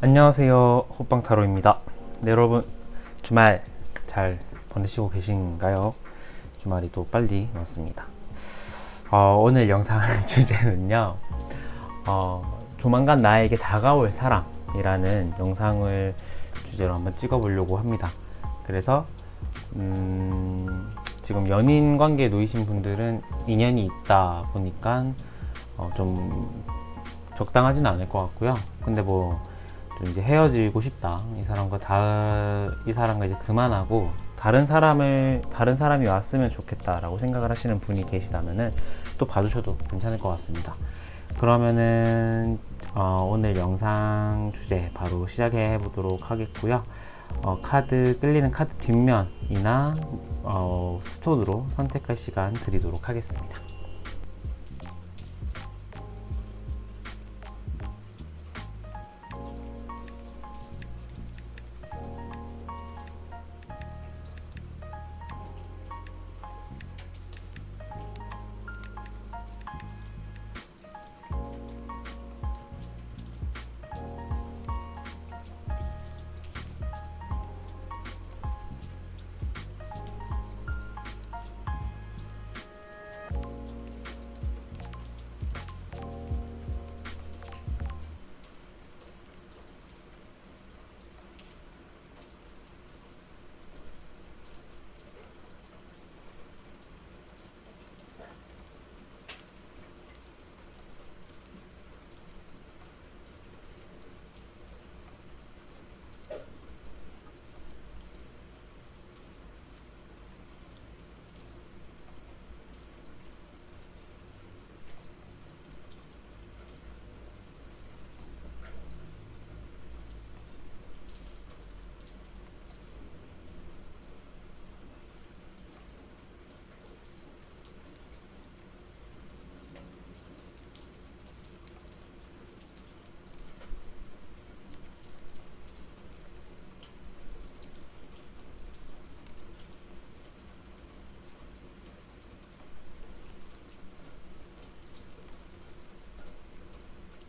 안녕하세요, 호빵타로입니다. 네, 여러분 주말 잘 보내시고 계신가요? 주말이 또 빨리 왔습니다. 오늘 영상 주제는요, 조만간 나에게 다가올 사람이라는 영상을 주제로 한번 찍어보려고 합니다. 그래서 지금 연인 관계에 놓이신 분들은 인연이 있다 보니까 좀 적당하진 않을 것 같고요. 근데 좀 이제 헤어지고 싶다, 이 사람과 이제 그만하고 다른 사람이 왔으면 좋겠다라고 생각을 하시는 분이 계시다면은 또 봐주셔도 괜찮을 것 같습니다. 그러면은 오늘 영상 주제 바로 시작해 보도록 하겠고요. 끌리는 카드 뒷면이나 스톤으로 선택할 시간 드리도록 하겠습니다.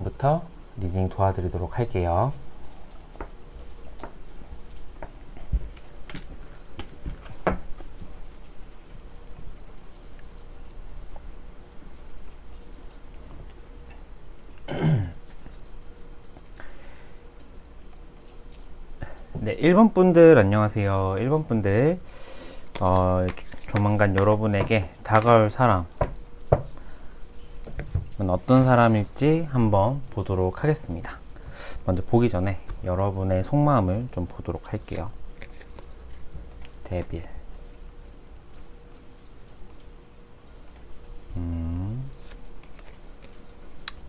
부터 리딩 도와드리도록 할게요. 네, 1번 분들 안녕하세요. 1번 분들 조만간 여러분에게 다가올 사람은 어떤 사람일지 한번 보도록 하겠습니다. 먼저 보기 전에 여러분의 속마음을 좀 보도록 할게요. 데빌,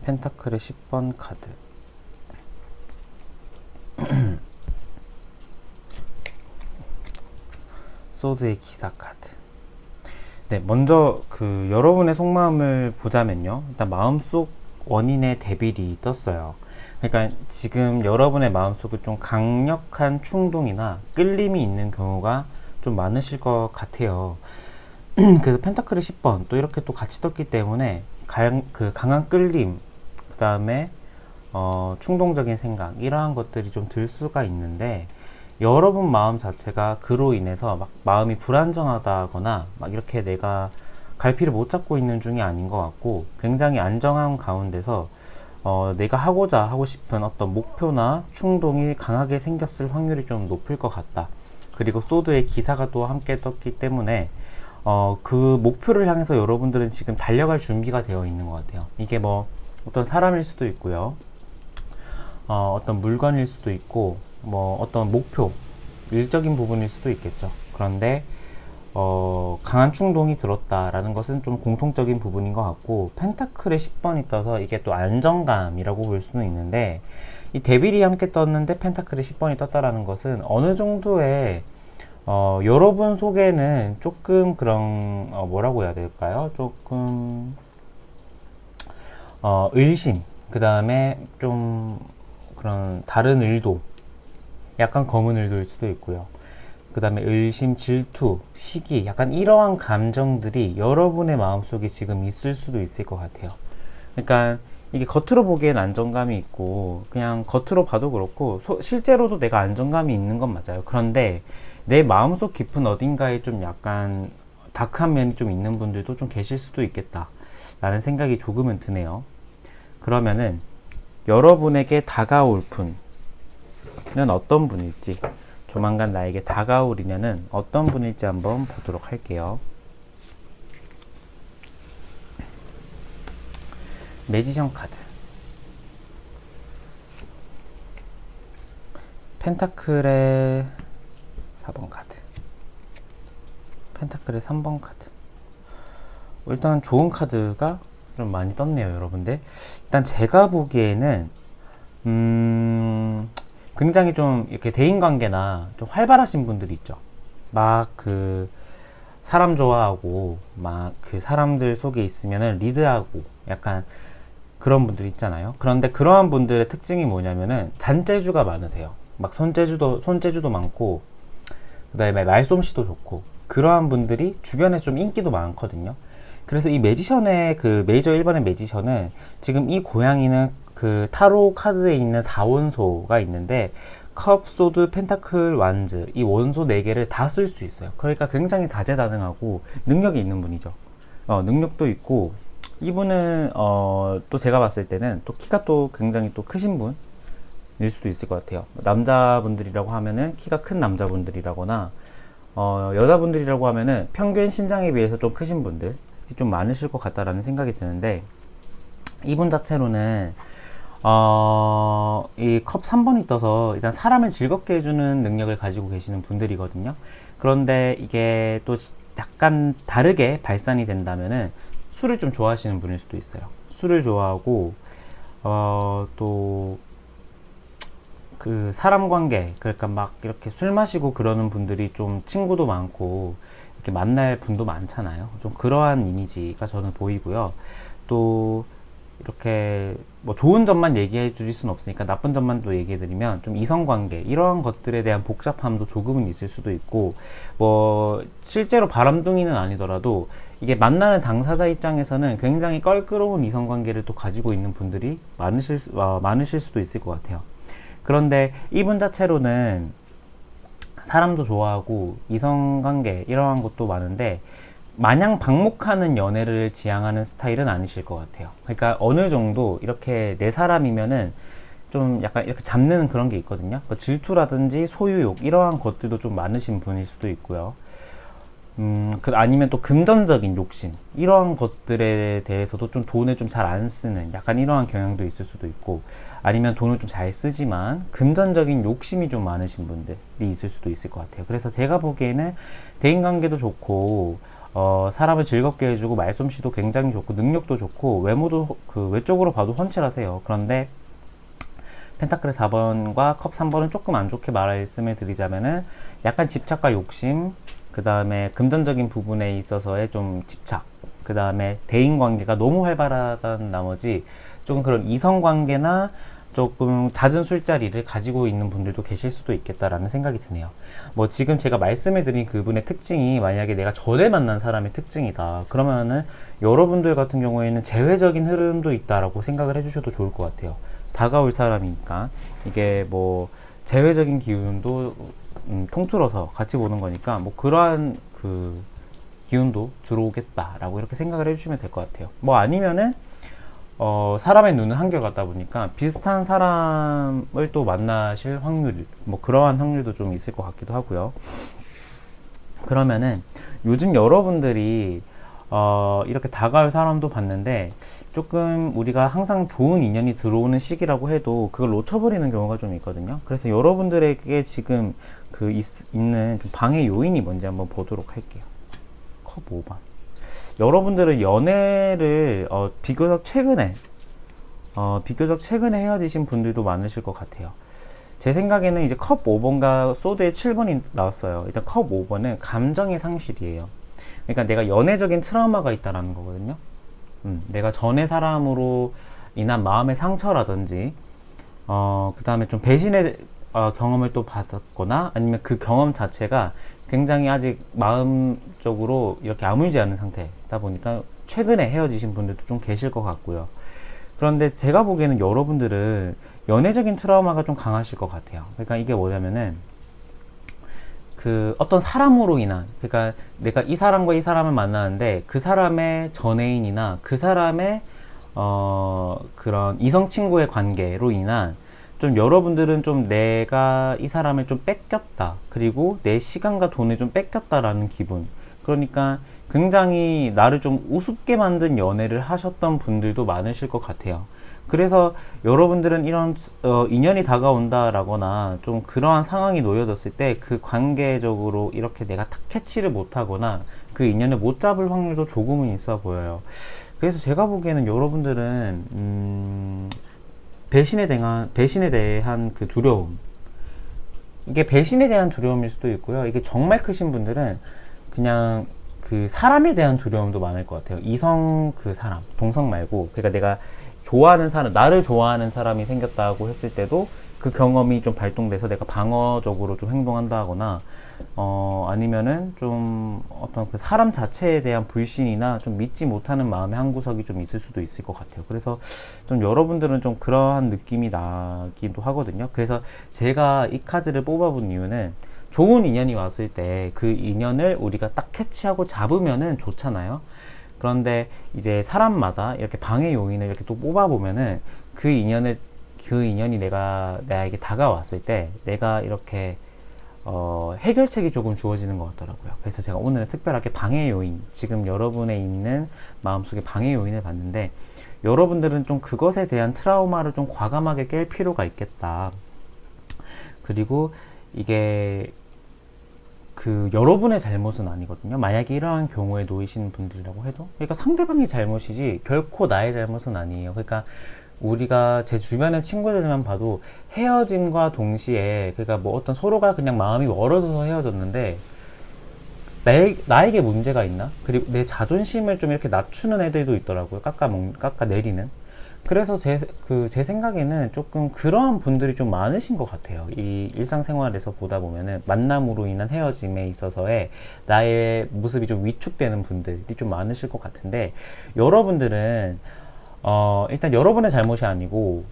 펜타클의 10번 카드, 소드의 기사 카드. 네, 먼저 여러분의 속마음을 보자면요, 일단 마음속 원인의 데빌이 떴어요. 그러니까 지금 여러분의 마음속에 좀 강력한 충동이나 끌림이 있는 경우가 좀 많으실 것 같아요. 그래서 펜타클의 10번 또 이렇게 또 같이 떴기 때문에 강한 끌림, 그 다음에 충동적인 생각, 이러한 것들이 좀 들 수가 있는데, 여러분 마음 자체가 그로 인해서 막 마음이 불안정하다거나 막 이렇게 내가 갈피를 못 잡고 있는 중이 아닌 것 같고, 굉장히 안정한 가운데서 내가 하고 싶은 어떤 목표나 충동이 강하게 생겼을 확률이 좀 높을 것 같다. 그리고 소드의 기사가 또 함께 떴기 때문에 그 목표를 향해서 여러분들은 지금 달려갈 준비가 되어 있는 것 같아요. 이게 어떤 사람일 수도 있고요, 어떤 물건일 수도 있고, 어떤 목표, 일적인 부분일 수도 있겠죠. 그런데 강한 충동이 들었다라는 것은 좀 공통적인 부분인 것 같고, 펜타클의 10번이 떠서 이게 또 안정감이라고 볼 수는 있는데, 이 데빌이 함께 떴는데 펜타클의 10번이 떴다라는 것은 어느 정도의 여러분 속에는 조금 그런 뭐라고 해야 될까요? 조금 의심, 그 다음에 좀 그런 다른 의도, 약간 검은 의도일 수도 있고요. 그 다음에 의심, 질투, 시기, 약간 이러한 감정들이 여러분의 마음속에 지금 있을 수도 있을 것 같아요. 그러니까 이게 겉으로 보기엔 안정감이 있고 그냥 겉으로 봐도 그렇고 실제로도 내가 안정감이 있는 건 맞아요. 그런데 내 마음속 깊은 어딘가에 좀 약간 다크한 면이 좀 있는 분들도 좀 계실 수도 있겠다 라는 생각이 조금은 드네요. 그러면은 여러분에게 다가올 분은 어떤 분일지, 조만간 나에게 다가올 인연은 어떤 분일지 한번 보도록 할게요. 매지션 카드, 펜타클의 4번 카드, 펜타클의 3번 카드. 일단 좋은 카드가 좀 많이 떴네요, 여러분들. 일단 제가 보기에는 굉장히 좀 이렇게 대인관계나 좀 활발하신 분들이 있죠. 막 그 사람 좋아하고 막 그 사람들 속에 있으면은 리드하고 약간 그런 분들 있잖아요. 그런데 그러한 분들의 특징이 뭐냐면은 잔재주가 많으세요. 막 손재주도 많고 그다음에 말솜씨도 좋고 그러한 분들이 주변에 좀 인기도 많거든요. 그래서 이 매지션의 그 메이저 1번의 매지션은 지금 이 고양이는 그 타로 카드에 있는 4원소가 있는데 컵, 소드, 펜타클, 완즈 이 원소 4개를 다 쓸 수 있어요. 그러니까 굉장히 다재다능하고 능력이 있는 분이죠. 능력도 있고 이분은 또 제가 봤을 때는 또 키가 또 굉장히 또 크신 분일 수도 있을 것 같아요. 남자분들이라고 하면은 키가 큰 남자분들이라거나 여자분들이라고 하면은 평균 신장에 비해서 좀 크신 분들 좀 많으실 것 같다라는 생각이 드는데 이분 자체로는 이 컵 3번이 떠서 일단 사람을 즐겁게 해주는 능력을 가지고 계시는 분들이거든요. 그런데 이게 또 약간 다르게 발산이 된다면은 술을 좀 좋아하시는 분일 수도 있어요. 술을 좋아하고 또 그 사람 관계, 그러니까 막 이렇게 술 마시고 그러는 분들이 좀 친구도 많고 이렇게 만날 분도 많잖아요. 좀 그러한 이미지가 저는 보이고요. 또 이렇게 뭐 좋은 점만 얘기해 주실 수는 없으니까 나쁜 점만 또 얘기해 드리면 좀 이성관계 이러한 것들에 대한 복잡함도 조금은 있을 수도 있고 뭐 실제로 바람둥이는 아니더라도 이게 만나는 당사자 입장에서는 굉장히 껄끄러운 이성관계를 또 가지고 있는 분들이 많으실 수도 있을 것 같아요. 그런데 이분 자체로는 사람도 좋아하고 이성관계 이러한 것도 많은데 마냥 방목하는 연애를 지향하는 스타일은 아니실 것 같아요. 그러니까 어느 정도 이렇게 내 사람이면은 좀 약간 이렇게 잡는 그런 게 있거든요. 질투라든지 소유욕 이러한 것들도 좀 많으신 분일 수도 있고요. 아니면 또 금전적인 욕심 이러한 것들에 대해서도 좀 돈을 좀 잘 안 쓰는 약간 이러한 경향도 있을 수도 있고 아니면 돈을 좀 잘 쓰지만 금전적인 욕심이 좀 많으신 분들이 있을 수도 있을 것 같아요. 그래서 제가 보기에는 대인관계도 좋고 사람을 즐겁게 해주고 말솜씨도 굉장히 좋고 능력도 좋고 외모도 그 외적으로 봐도 훤칠하세요. 그런데 펜타클의 4번과 컵 3번은 조금 안 좋게 말씀을 드리자면은 약간 집착과 욕심, 그 다음에 금전적인 부분에 있어서의 좀 집착, 그 다음에 대인관계가 너무 활발하다는 나머지 조금 그런 이성관계나 조금 잦은 술자리를 가지고 있는 분들도 계실 수도 있겠다라는 생각이 드네요. 뭐 지금 제가 말씀을 드린 그분의 특징이 만약에 내가 전에 만난 사람의 특징이다 그러면은 여러분들 같은 경우에는 재회적인 흐름도 있다라고 생각을 해주셔도 좋을 것 같아요. 다가올 사람이니까 이게 뭐 재회적인 기운도 통틀어서 같이 보는 거니까 뭐 그러한 그 기운도 들어오겠다라고 이렇게 생각을 해주시면 될 것 같아요. 뭐 아니면은 사람의 눈은 한결같다 보니까 비슷한 사람을 또 만나실 확률, 뭐 그러한 확률도 좀 있을 것 같기도 하고요. 그러면은 요즘 여러분들이 이렇게 다가올 사람도 봤는데 조금 우리가 항상 좋은 인연이 들어오는 시기라고 해도 그걸 놓쳐버리는 경우가 좀 있거든요. 그래서 여러분들에게 지금 있는 좀 방해 요인이 뭔지 한번 보도록 할게요. 컵 5번. 여러분들은 연애를 비교적 최근에 헤어지신 분들도 많으실 것 같아요. 제 생각에는 이제 컵 5번과 소드의 7번이 나왔어요. 일단 컵 5번은 감정의 상실이에요. 그러니까 내가 연애적인 트라우마가 있다라는 거거든요. 내가 전에 사람으로 인한 마음의 상처라든지 그 다음에 좀 배신의 경험을 또 받았거나 아니면 그 경험 자체가 굉장히 아직 마음적으로 이렇게 아물지 않은 상태다 보니까 최근에 헤어지신 분들도 좀 계실 것 같고요. 그런데 제가 보기에는 여러분들은 연애적인 트라우마가 좀 강하실 것 같아요. 그러니까 이게 뭐냐면은 그 어떤 사람으로 인한, 그러니까 내가 이 사람과 이 사람을 만나는데 그 사람의 전애인이나 그 사람의 그런 이성 친구의 관계로 인한 좀 여러분들은 좀 내가 이 사람을 좀 뺏겼다, 그리고 내 시간과 돈을 좀 뺏겼다라는 기분. 그러니까 굉장히 나를 좀 우습게 만든 연애를 하셨던 분들도 많으실 것 같아요. 그래서 여러분들은 이런 인연이 다가온다라거나 좀 그러한 상황이 놓여졌을 때 그 관계적으로 이렇게 내가 탁 캐치를 못하거나 그 인연을 못 잡을 확률도 조금은 있어 보여요. 그래서 제가 보기에는 여러분들은 배신에 대한 그 두려움, 이게 배신에 대한 두려움일 수도 있고요. 이게 정말 크신 분들은 그냥 그 사람에 대한 두려움도 많을 것 같아요. 이성 그 사람, 동성 말고. 그러니까 내가 좋아하는 사람, 나를 좋아하는 사람이 생겼다고 했을 때도 그 경험이 좀 발동돼서 내가 방어적으로 좀 행동한다거나, 아니면은 좀 어떤 그 사람 자체에 대한 불신이나 좀 믿지 못하는 마음의 한 구석이 좀 있을 수도 있을 것 같아요. 그래서 좀 여러분들은 좀 그러한 느낌이 나기도 하거든요. 그래서 제가 이 카드를 뽑아본 이유는 좋은 인연이 왔을 때 그 인연을 우리가 딱 캐치하고 잡으면은 좋잖아요. 그런데 이제 사람마다 이렇게 방해 요인을 이렇게 또 뽑아보면은 그 인연이 나에게 다가왔을 때 내가 이렇게 해결책이 조금 주어지는 것 같더라고요. 그래서 제가 오늘은 특별하게 방해 요인, 지금 여러분의 있는 마음속에 방해 요인을 봤는데, 여러분들은 좀 그것에 대한 트라우마를 좀 과감하게 깰 필요가 있겠다. 그리고 이게 그 여러분의 잘못은 아니거든요. 만약에 이러한 경우에 놓이시는 분들이라고 해도, 그러니까 상대방의 잘못이지 결코 나의 잘못은 아니에요. 그러니까 우리가 제 주변의 친구들만 봐도 헤어짐과 동시에, 그러니까 뭐 어떤 서로가 그냥 마음이 멀어져서 헤어졌는데 나에게 문제가 있나? 그리고 내 자존심을 좀 이렇게 낮추는 애들도 있더라고요. 깎아 내리는. 그래서 제 생각에는 조금 그러한 분들이 좀 많으신 것 같아요. 이 일상생활에서 보다 보면은 만남으로 인한 헤어짐에 있어서의 나의 모습이 좀 위축되는 분들이 좀 많으실 것 같은데, 여러분들은 일단 여러분의 잘못이 아니고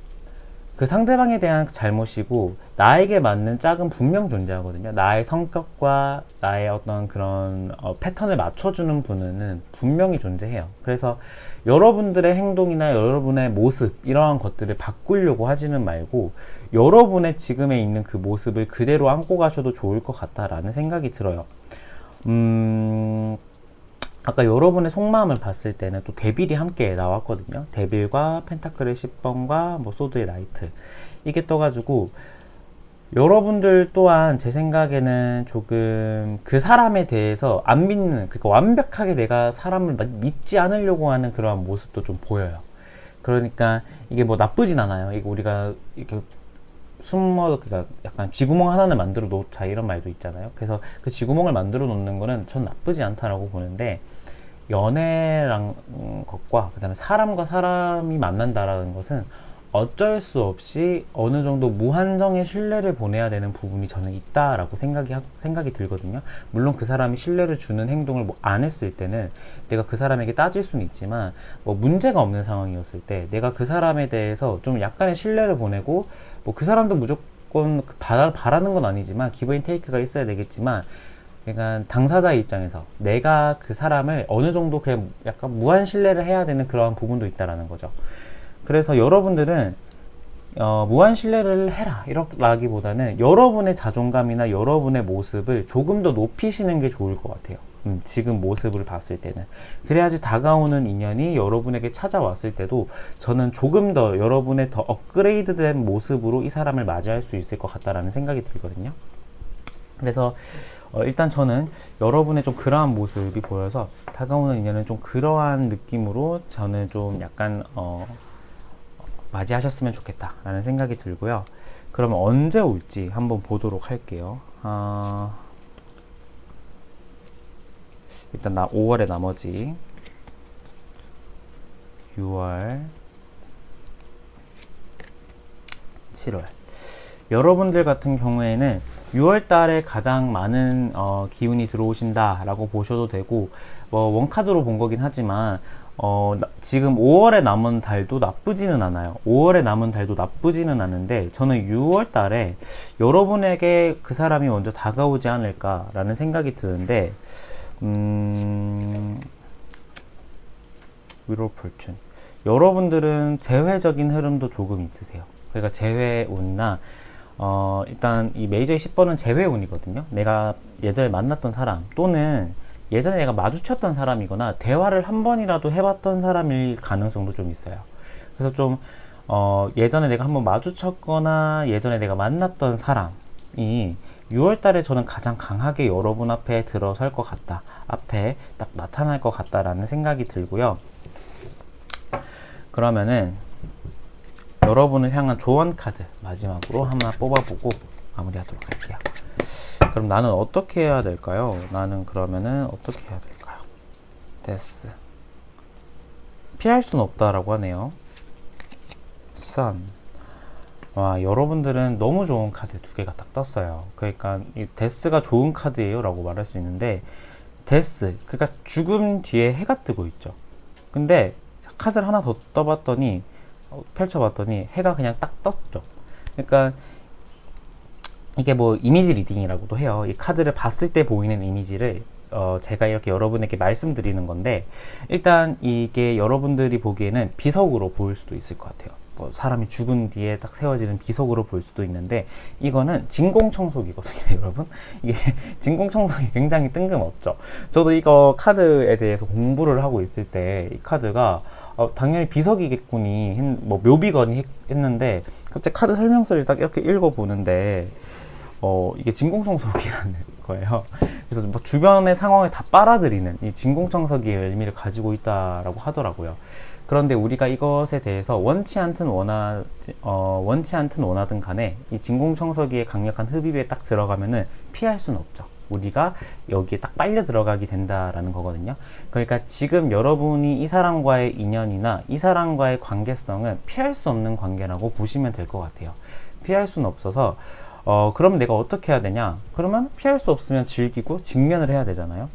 그 상대방에 대한 잘못이고, 나에게 맞는 짝은 분명 존재하거든요. 나의 성격과 나의 어떤 그런 패턴을 맞춰주는 분은 분명히 존재해요. 그래서 여러분들의 행동이나 여러분의 모습, 이러한 것들을 바꾸려고 하지는 말고 여러분의 지금에 있는 그 모습을 그대로 안고 가셔도 좋을 것 같다라는 생각이 들어요. 아까 여러분의 속마음을 봤을 때는 또 데빌이 함께 나왔거든요. 데빌과 펜타클의 10번과 뭐 소드의 나이트, 이게 떠가지고 여러분들 또한 제 생각에는 조금 그 사람에 대해서 안 믿는, 그러니까 완벽하게 내가 사람을 믿지 않으려고 하는 그런 모습도 좀 보여요. 그러니까 이게 뭐 나쁘진 않아요. 이거 우리가 이렇게 그러니까 약간 쥐구멍 하나를 만들어 놓자, 이런 말도 있잖아요. 그래서 그 쥐구멍을 만들어 놓는 거는 전 나쁘지 않다라고 보는데, 연애란 것과 그 다음에 사람과 사람이 만난다라는 것은 어쩔 수 없이 어느 정도 무한정의 신뢰를 보내야 되는 부분이 저는 있다라고 생각이 들거든요. 물론 그 사람이 신뢰를 주는 행동을 뭐 안 했을 때는 내가 그 사람에게 따질 수는 있지만, 뭐 문제가 없는 상황이었을 때 내가 그 사람에 대해서 좀 약간의 신뢰를 보내고, 뭐 그 사람도 무조건 바라는 건 아니지만 기브 앤 테이크가 있어야 되겠지만, 그러니까 당사자의 입장에서 내가 그 사람을 어느 정도 그냥 약간 무한 신뢰를 해야 되는 그러한 부분도 있다라는 거죠. 그래서 여러분들은 무한 신뢰를 해라 이라기보다는 여러분의 자존감이나 여러분의 모습을 조금 더 높이시는 게 좋을 것 같아요. 지금 모습을 봤을 때는. 그래야지 다가오는 인연이 여러분에게 찾아왔을 때도 저는 조금 더 여러분의 더 업그레이드된 모습으로 이 사람을 맞이할 수 있을 것 같다라는 생각이 들거든요. 그래서 일단 저는 여러분의 좀 그러한 모습이 보여서 다가오는 인연은 좀 그러한 느낌으로 저는 좀 약간 맞이하셨으면 좋겠다라는 생각이 들고요. 그러면 언제 올지 한번 보도록 할게요. 일단 5월의 나머지 6월, 7월. 여러분들 같은 경우에는 6월 달에 가장 많은 기운이 들어오신다라고 보셔도 되고, 뭐 원카드로 본 거긴 하지만 지금 5월에 남은 달도 나쁘지는 않아요. 5월에 남은 달도 나쁘지는 않은데 저는 6월 달에 여러분에게 그 사람이 먼저 다가오지 않을까라는 생각이 드는데 위로 폴춘 여러분들은 재회적인 흐름도 조금 있으세요. 그러니까 재회운이나 일단 이 메이저의 10번은 재회운이거든요. 내가 예전에 만났던 사람 또는 예전에 내가 마주쳤던 사람이거나 대화를 한 번이라도 해봤던 사람일 가능성도 좀 있어요. 그래서 좀 예전에 내가 한번 마주쳤거나 예전에 내가 만났던 사람이 6월 달에 저는 가장 강하게 여러분 앞에 들어설 것 같다. 앞에 딱 나타날 것 같다라는 생각이 들고요. 그러면은 여러분을 향한 조언 카드 마지막으로 하나 뽑아보고 마무리하도록 할게요. 그럼 나는 어떻게 해야 될까요? 나는 그러면은 어떻게 해야 될까요? 데스 피할 수는 없다라고 하네요. 선. 와, 여러분들은 너무 좋은 카드 두 개가 딱 떴어요. 그러니까 이 데스가 좋은 카드예요 라고 말할 수 있는데 데스, 그러니까 죽음 뒤에 해가 뜨고 있죠. 근데 카드를 하나 더 떠봤더니 펼쳐봤더니 해가 그냥 딱 떴죠. 그러니까 이게 뭐 이미지 리딩이라고도 해요. 이 카드를 봤을 때 보이는 이미지를 제가 이렇게 여러분에게 말씀드리는 건데 일단 이게 여러분들이 보기에는 비석으로 보일 수도 있을 것 같아요. 뭐 사람이 죽은 뒤에 딱 세워지는 비석으로 볼 수도 있는데 이거는 진공청소기거든요, 여러분. 이게 진공청소기 굉장히 뜬금없죠. 저도 이거 카드에 대해서 공부를 하고 있을 때 이 카드가 당연히 비석이겠구니 뭐 묘비거니 했는데 갑자기 카드 설명서를 딱 이렇게 읽어보는데 이게 진공청소기라는 거예요. 그래서 뭐 주변의 상황을 다 빨아들이는 이 진공청소기의 의미를 가지고 있다라고 하더라고요. 그런데 우리가 이것에 대해서 원치 않든 원하든 간에 이 진공청소기의 강력한 흡입에 딱 들어가면은 피할 수는 없죠. 우리가 여기에 딱 빨려 들어가게 된다라는 거거든요. 그러니까 지금 여러분이 이 사람과의 인연이나 이 사람과의 관계성은 피할 수 없는 관계라고 보시면 될 것 같아요. 피할 수는 없어서 그럼 내가 어떻게 해야 되냐? 그러면 피할 수 없으면 즐기고 직면을 해야 되잖아요.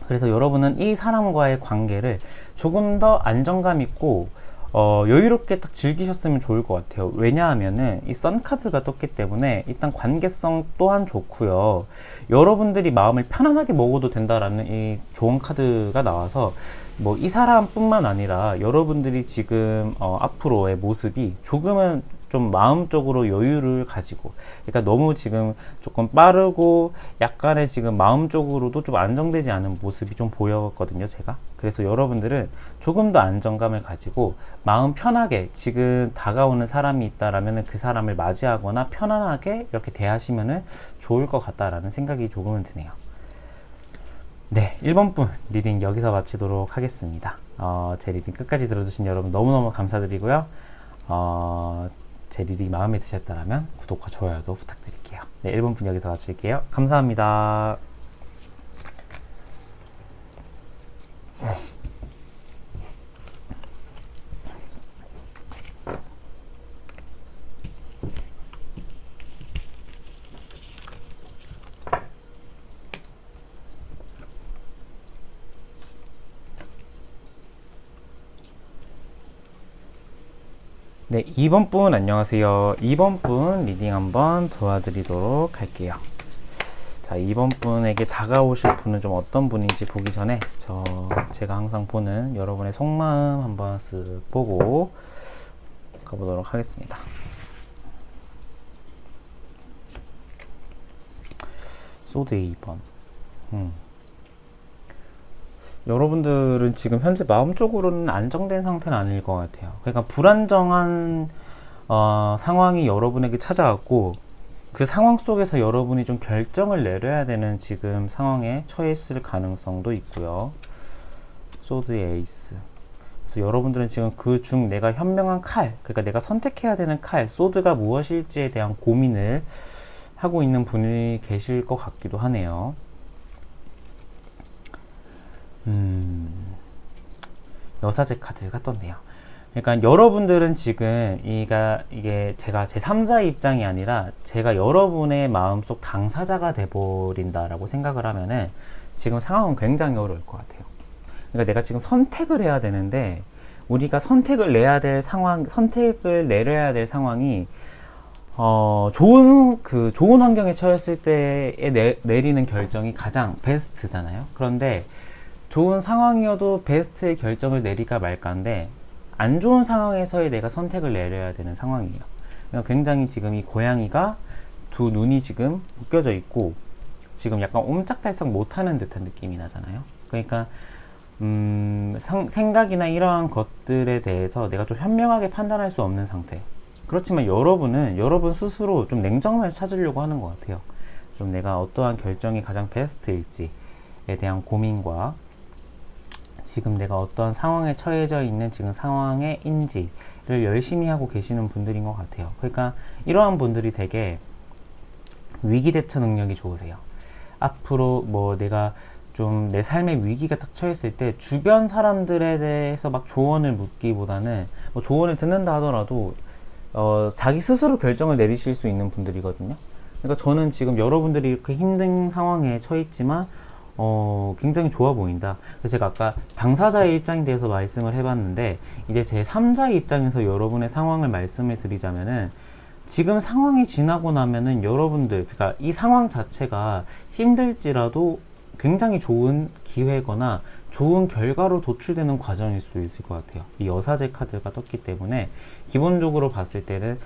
그래서 여러분은 이 사람과의 관계를 조금 더 안정감 있고 여유롭게 딱 즐기셨으면 좋을 것 같아요. 왜냐하면은 이 선카드가 떴기 때문에 일단 관계성 또한 좋고요. 여러분들이 마음을 편안하게 먹어도 된다라는 이 좋은 카드가 나와서 뭐 이 사람뿐만 아니라 여러분들이 지금 앞으로의 모습이 조금은 좀 마음적으로 여유를 가지고, 그러니까 너무 지금 조금 빠르고 약간의 지금 마음적으로도 좀 안정되지 않은 모습이 좀 보였거든요, 제가. 그래서 여러분들은 조금 더 안정감을 가지고 마음 편하게 지금 다가오는 사람이 있다라면 그 사람을 맞이하거나 편안하게 이렇게 대하시면 좋을 것 같다라는 생각이 조금은 드네요. 네, 1번 분 리딩 여기서 마치도록 하겠습니다. 제 리딩 끝까지 들어주신 여러분 너무너무 감사드리고요. 제 리딩이 마음에 드셨다면 구독과 좋아요도 부탁드릴게요. 네, 1번 분 여기서 마칠게요. 감사합니다. 네, 2번 분 안녕하세요. 2번 분 리딩 한번 도와드리도록 할게요. 자, 2번 분에게 다가오실 분은 좀 어떤 분인지 보기 전에 제가 항상 보는 여러분의 속마음 한번 쓱 보고 가보도록 하겠습니다. 소드의 2번. 여러분들은 지금 현재 마음적으로는 안정된 상태는 아닐 것 같아요. 그러니까 불안정한 상황이 여러분에게 찾아왔고 그 상황 속에서 여러분이 좀 결정을 내려야 되는 지금 상황에 처해 있을 가능성도 있고요. 소드의 에이스. 그래서 여러분들은 지금 그 중 내가 현명한 칼, 그러니까 내가 선택해야 되는 칼, 소드가 무엇일지에 대한 고민을 하고 있는 분이 계실 것 같기도 하네요. 여사제 카드가 떴네요. 그러니까 여러분들은 지금 이게 제가 제 3자의 입장이 아니라 제가 여러분의 마음속 당사자가 돼버린다라고 생각을 하면은 지금 상황은 굉장히 어려울 것 같아요. 그러니까 내가 지금 선택을 해야 되는데 우리가 선택을 내야 될 상황, 선택을 내려야 될 상황이 좋은 환경에 처했을 때에 내리는 결정이 가장 베스트잖아요. 그런데 좋은 상황이어도 베스트의 결정을 내릴까 말까인데 안 좋은 상황에서의 내가 선택을 내려야 되는 상황이에요. 그러니까 굉장히 지금 이 고양이가 두 눈이 지금 묶여져 있고 지금 약간 옴짝달싹 못하는 듯한 느낌이 나잖아요. 그러니까 생각이나 이러한 것들에 대해서 내가 좀 현명하게 판단할 수 없는 상태. 그렇지만 여러분 스스로 좀 냉정함을 찾으려고 하는 것 같아요. 좀 내가 어떠한 결정이 가장 베스트일지에 대한 고민과 지금 내가 어떠한 상황에 처해져 있는 지금 상황의 인지를 열심히 하고 계시는 분들인 것 같아요. 그러니까 이러한 분들이 되게 위기 대처 능력이 좋으세요. 앞으로 뭐 내가 좀 내 삶의 위기가 딱 처했을 때 주변 사람들에 대해서 막 조언을 묻기보다는 뭐 조언을 듣는다 하더라도 자기 스스로 결정을 내리실 수 있는 분들이거든요. 그러니까 저는 지금 여러분들이 이렇게 힘든 상황에 처했지만 굉장히 좋아 보인다. 그래서 제가 아까 당사자의 입장에 대해서 말씀을 해봤는데 이제 제 3자의 입장에서 여러분의 상황을 말씀을 드리자면은 지금 상황이 지나고 나면은 여러분들, 그러니까 이 상황 자체가 힘들지라도 굉장히 좋은 기회거나 좋은 결과로 도출되는 과정일 수도 있을 것 같아요. 이 여사제 카드가 떴기 때문에 기본적으로 봤을 때는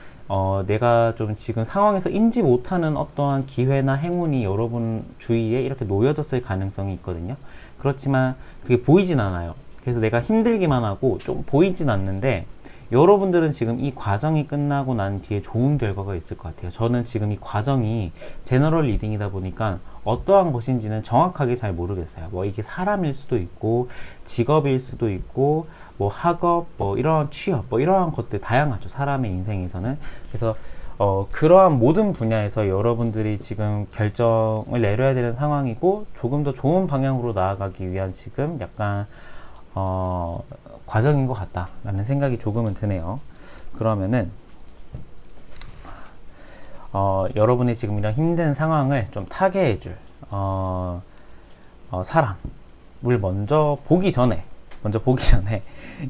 내가 좀 지금 상황에서 인지 못하는 어떠한 기회나 행운이 여러분 주위에 이렇게 놓여졌을 가능성이 있거든요. 그렇지만 그게 보이진 않아요. 그래서 내가 힘들기만 하고 좀 보이진 않는데 여러분들은 지금 이 과정이 끝나고 난 뒤에 좋은 결과가 있을 것 같아요. 저는 지금 이 과정이 제너럴 리딩이다 보니까 어떠한 것인지는 정확하게 잘 모르겠어요. 뭐 이게 사람일 수도 있고 직업일 수도 있고 뭐 학업, 뭐 이러한 취업, 뭐 이러한 것들 다양하죠. 사람의 인생에서는. 그래서 그러한 모든 분야에서 여러분들이 지금 결정을 내려야 되는 상황이고 조금 더 좋은 방향으로 나아가기 위한 지금 약간 과정인 것 같다라는 생각이 조금은 드네요. 그러면은 여러분이 지금 이런 힘든 상황을 좀 타개해 줄 사람을 먼저 보기 전에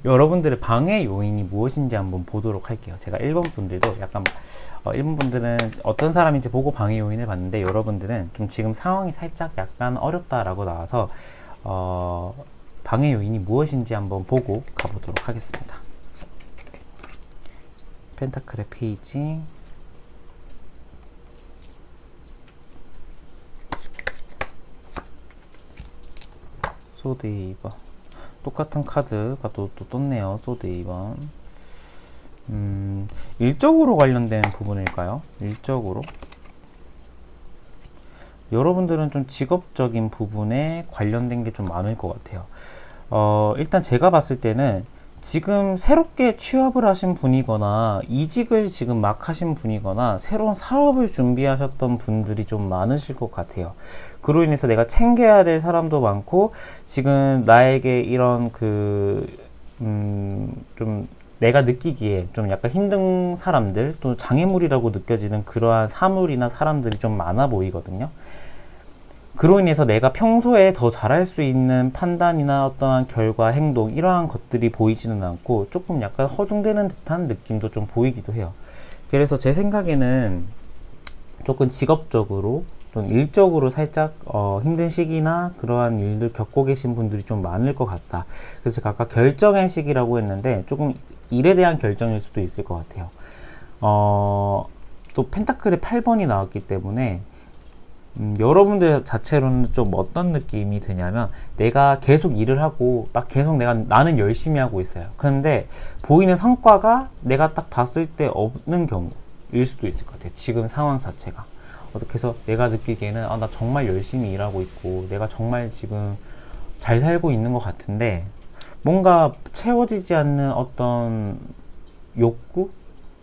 여러분들의 방해 요인이 무엇인지 한번 보도록 할게요. 제가 1번 분들도 약간 1번 분들은 어떤 사람인지 보고 방해 요인을 봤는데 여러분들은 좀 지금 상황이 살짝 약간 어렵다라고 나와서 방해 요인이 무엇인지 한번 보고 가보도록 하겠습니다. 펜타클의 페이지, 소드 2번, 똑같은 카드가 또 떴네요. 소드 2번. 일적으로 관련된 부분일까요? 일적으로 여러분들은 좀 직업적인 부분에 관련된 게 좀 많을 것 같아요. 일단 제가 봤을 때는 지금 새롭게 취업을 하신 분이거나 이직을 지금 막 하신 분이거나 새로운 사업을 준비하셨던 분들이 좀 많으실 것 같아요. 그로 인해서 내가 챙겨야 될 사람도 많고 지금 나에게 이런 좀 내가 느끼기에 좀 약간 힘든 사람들 또 장애물이라고 느껴지는 그러한 사물이나 사람들이 좀 많아 보이거든요. 그로 인해서 내가 평소에 더 잘할 수 있는 판단이나 어떠한 결과, 행동 이러한 것들이 보이지는 않고 조금 약간 허둥대는 듯한 느낌도 좀 보이기도 해요. 그래서 제 생각에는 조금 직업적으로 좀 일적으로 살짝 힘든 시기나 그러한 일들 겪고 계신 분들이 좀 많을 것 같다. 그래서 제가 아까 결정의 시기라고 했는데 조금 일에 대한 결정일 수도 있을 것 같아요. 또 펜타클의 8번이 나왔기 때문에 여러분들 자체로는 좀 어떤 느낌이 드냐면 내가 계속 일을 하고 막 계속 나는 열심히 하고 있어요. 그런데 보이는 성과가 내가 딱 봤을 때 없는 경우일 수도 있을 것 같아요. 지금 상황 자체가. 어떻게 해서 내가 느끼기에는 나 정말 열심히 일하고 있고 내가 정말 지금 잘 살고 있는 것 같은데 뭔가 채워지지 않는 어떤 욕구?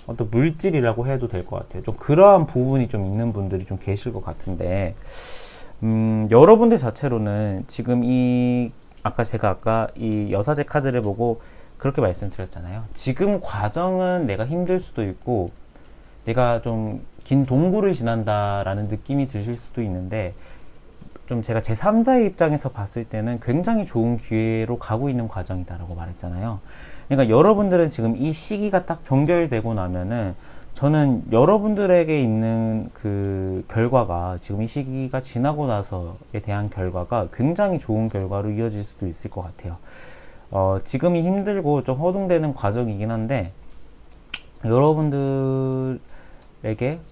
어떤 물질이라고 해도 될 것 같아요. 좀 그러한 부분이 좀 있는 분들이 좀 계실 것 같은데 여러분들 자체로는 지금 제가 이 여사제 카드를 보고 그렇게 말씀드렸잖아요. 지금 과정은 내가 힘들 수도 있고 내가 좀 긴 동굴을 지난다라는 느낌이 드실 수도 있는데 좀 제가 제3자의 입장에서 봤을 때는 굉장히 좋은 기회로 가고 있는 과정이다라고 말했잖아요. 그러니까 여러분들은 지금 이 시기가 딱 종결되고 나면은 저는 여러분들에게 있는 그 결과가 지금 이 시기가 지나고 나서에 대한 결과가 굉장히 좋은 결과로 이어질 수도 있을 것 같아요. 지금이 힘들고 좀 허둥대는 과정이긴 한데 여러분들에게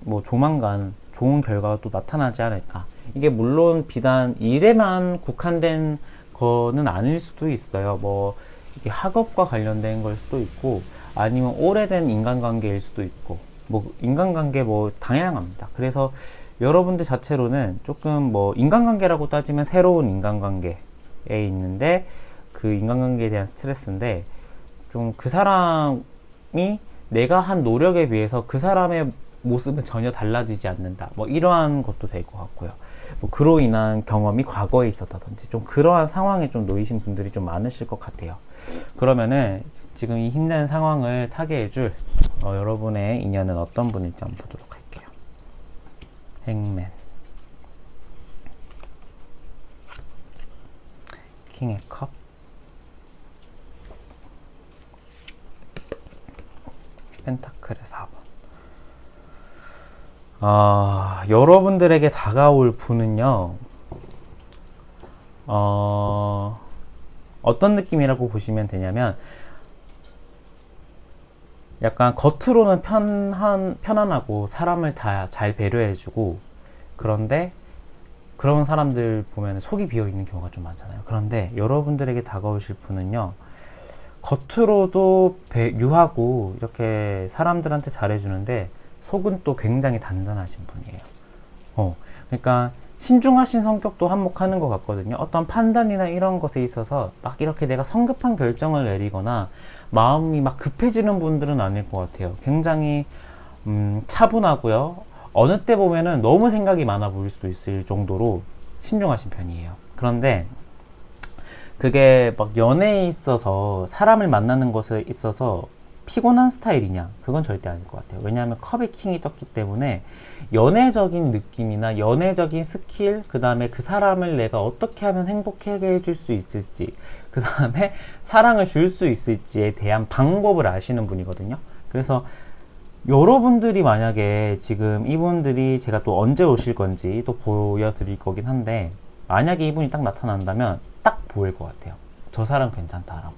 뭐 조만간 좋은 결과가 또 나타나지 않을까. 이게 물론 비단 일에만 국한된 거는 아닐 수도 있어요. 뭐 이게 학업과 관련된 걸 수도 있고 아니면 오래된 인간관계일 수도 있고 뭐 인간관계 뭐 다양합니다. 그래서 여러분들 자체로는 조금 뭐 인간관계라고 따지면 새로운 인간관계에 있는데 그 인간관계에 대한 스트레스인데 좀 그 사람이 내가 한 노력에 비해서 그 사람의 모습은 전혀 달라지지 않는다. 뭐 이러한 것도 될 것 같고요. 뭐 그로 인한 경험이 과거에 있었다든지 좀 그러한 상황에 좀 놓이신 분들이 좀 많으실 것 같아요. 그러면은 지금 이 힘든 상황을 타게 해줄 여러분의 인연은 어떤 분일지 한번 보도록 할게요. 행맨, 킹의 컵, 펜타클의 4번. 여러분들에게 다가올 분은요, 어떤 느낌이라고 보시면 되냐면, 약간 겉으로는 편안하고 사람을 다 잘 배려해주고, 그런데 그런 사람들 보면 속이 비어있는 경우가 좀 많잖아요. 그런데 여러분들에게 다가오실 분은요, 겉으로도 유하고 이렇게 사람들한테 잘해주는데 속은 또 굉장히 단단하신 분이에요. 그러니까 신중하신 성격도 한몫하는 것 같거든요. 어떤 판단이나 이런 것에 있어서 막 이렇게 내가 성급한 결정을 내리거나 마음이 막 급해지는 분들은 아닐 것 같아요. 굉장히 차분하고요. 어느 때 보면은 너무 생각이 많아 보일 수도 있을 정도로 신중하신 편이에요. 그런데 그게 막 연애에 있어서 사람을 만나는 것에 있어서 피곤한 스타일이냐? 그건 절대 아닐 것 같아요. 왜냐하면 컵의 킹이 떴기 때문에 연애적인 느낌이나 연애적인 스킬, 그 다음에 그 사람을 내가 어떻게 하면 행복하게 해줄 수 있을지, 그 다음에 사랑을 줄 수 있을지에 대한 방법을 아시는 분이거든요. 그래서 여러분들이 만약에 지금 이분들이 제가 또 언제 오실 건지 또 보여드릴 거긴 한데 만약에 이분이 딱 나타난다면 딱 보일 것 같아요. 저 사람 괜찮다라고.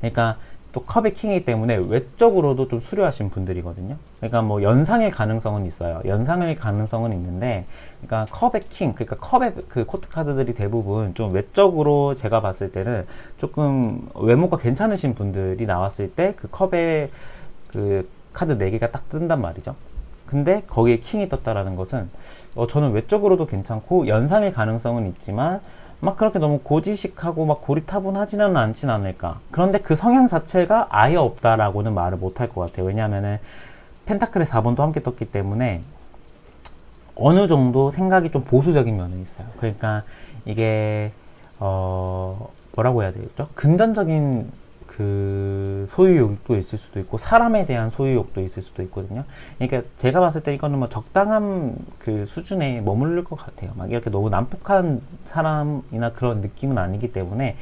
그러니까 또 컵의 킹이기 때문에 외적으로도 좀 수려하신 분들이거든요. 그러니까 뭐 연상일 가능성은 있어요. 연상일 가능성은 있는데, 그러니까 컵의 킹, 그러니까 컵의 그 코트 카드들이 대부분 좀 외적으로 제가 봤을 때는 조금 외모가 괜찮으신 분들이 나왔을 때 그 컵의 그 카드 4개가 딱 뜬단 말이죠. 근데 거기에 킹이 떴다라는 것은 저는 외적으로도 괜찮고 연상일 가능성은 있지만 막 그렇게 너무 고지식하고 막 고리타분하지는 않진 않을까. 그런데 그 성향 자체가 아예 없다라고는 말을 못할 것 같아요. 왜냐하면은 펜타클의 4번도 함께 떴기 때문에 어느 정도 생각이 좀 보수적인 면은 있어요. 그러니까 이게 뭐라고 해야 되겠죠? 금전적인 그 소유욕도 있을 수도 있고 사람에 대한 소유욕도 있을 수도 있거든요. 그러니까 제가 봤을 때 이거는 뭐 적당한 그 수준에 머무를 것 같아요. 막 이렇게 너무 난폭한 사람이나 그런 느낌은 아니기 때문에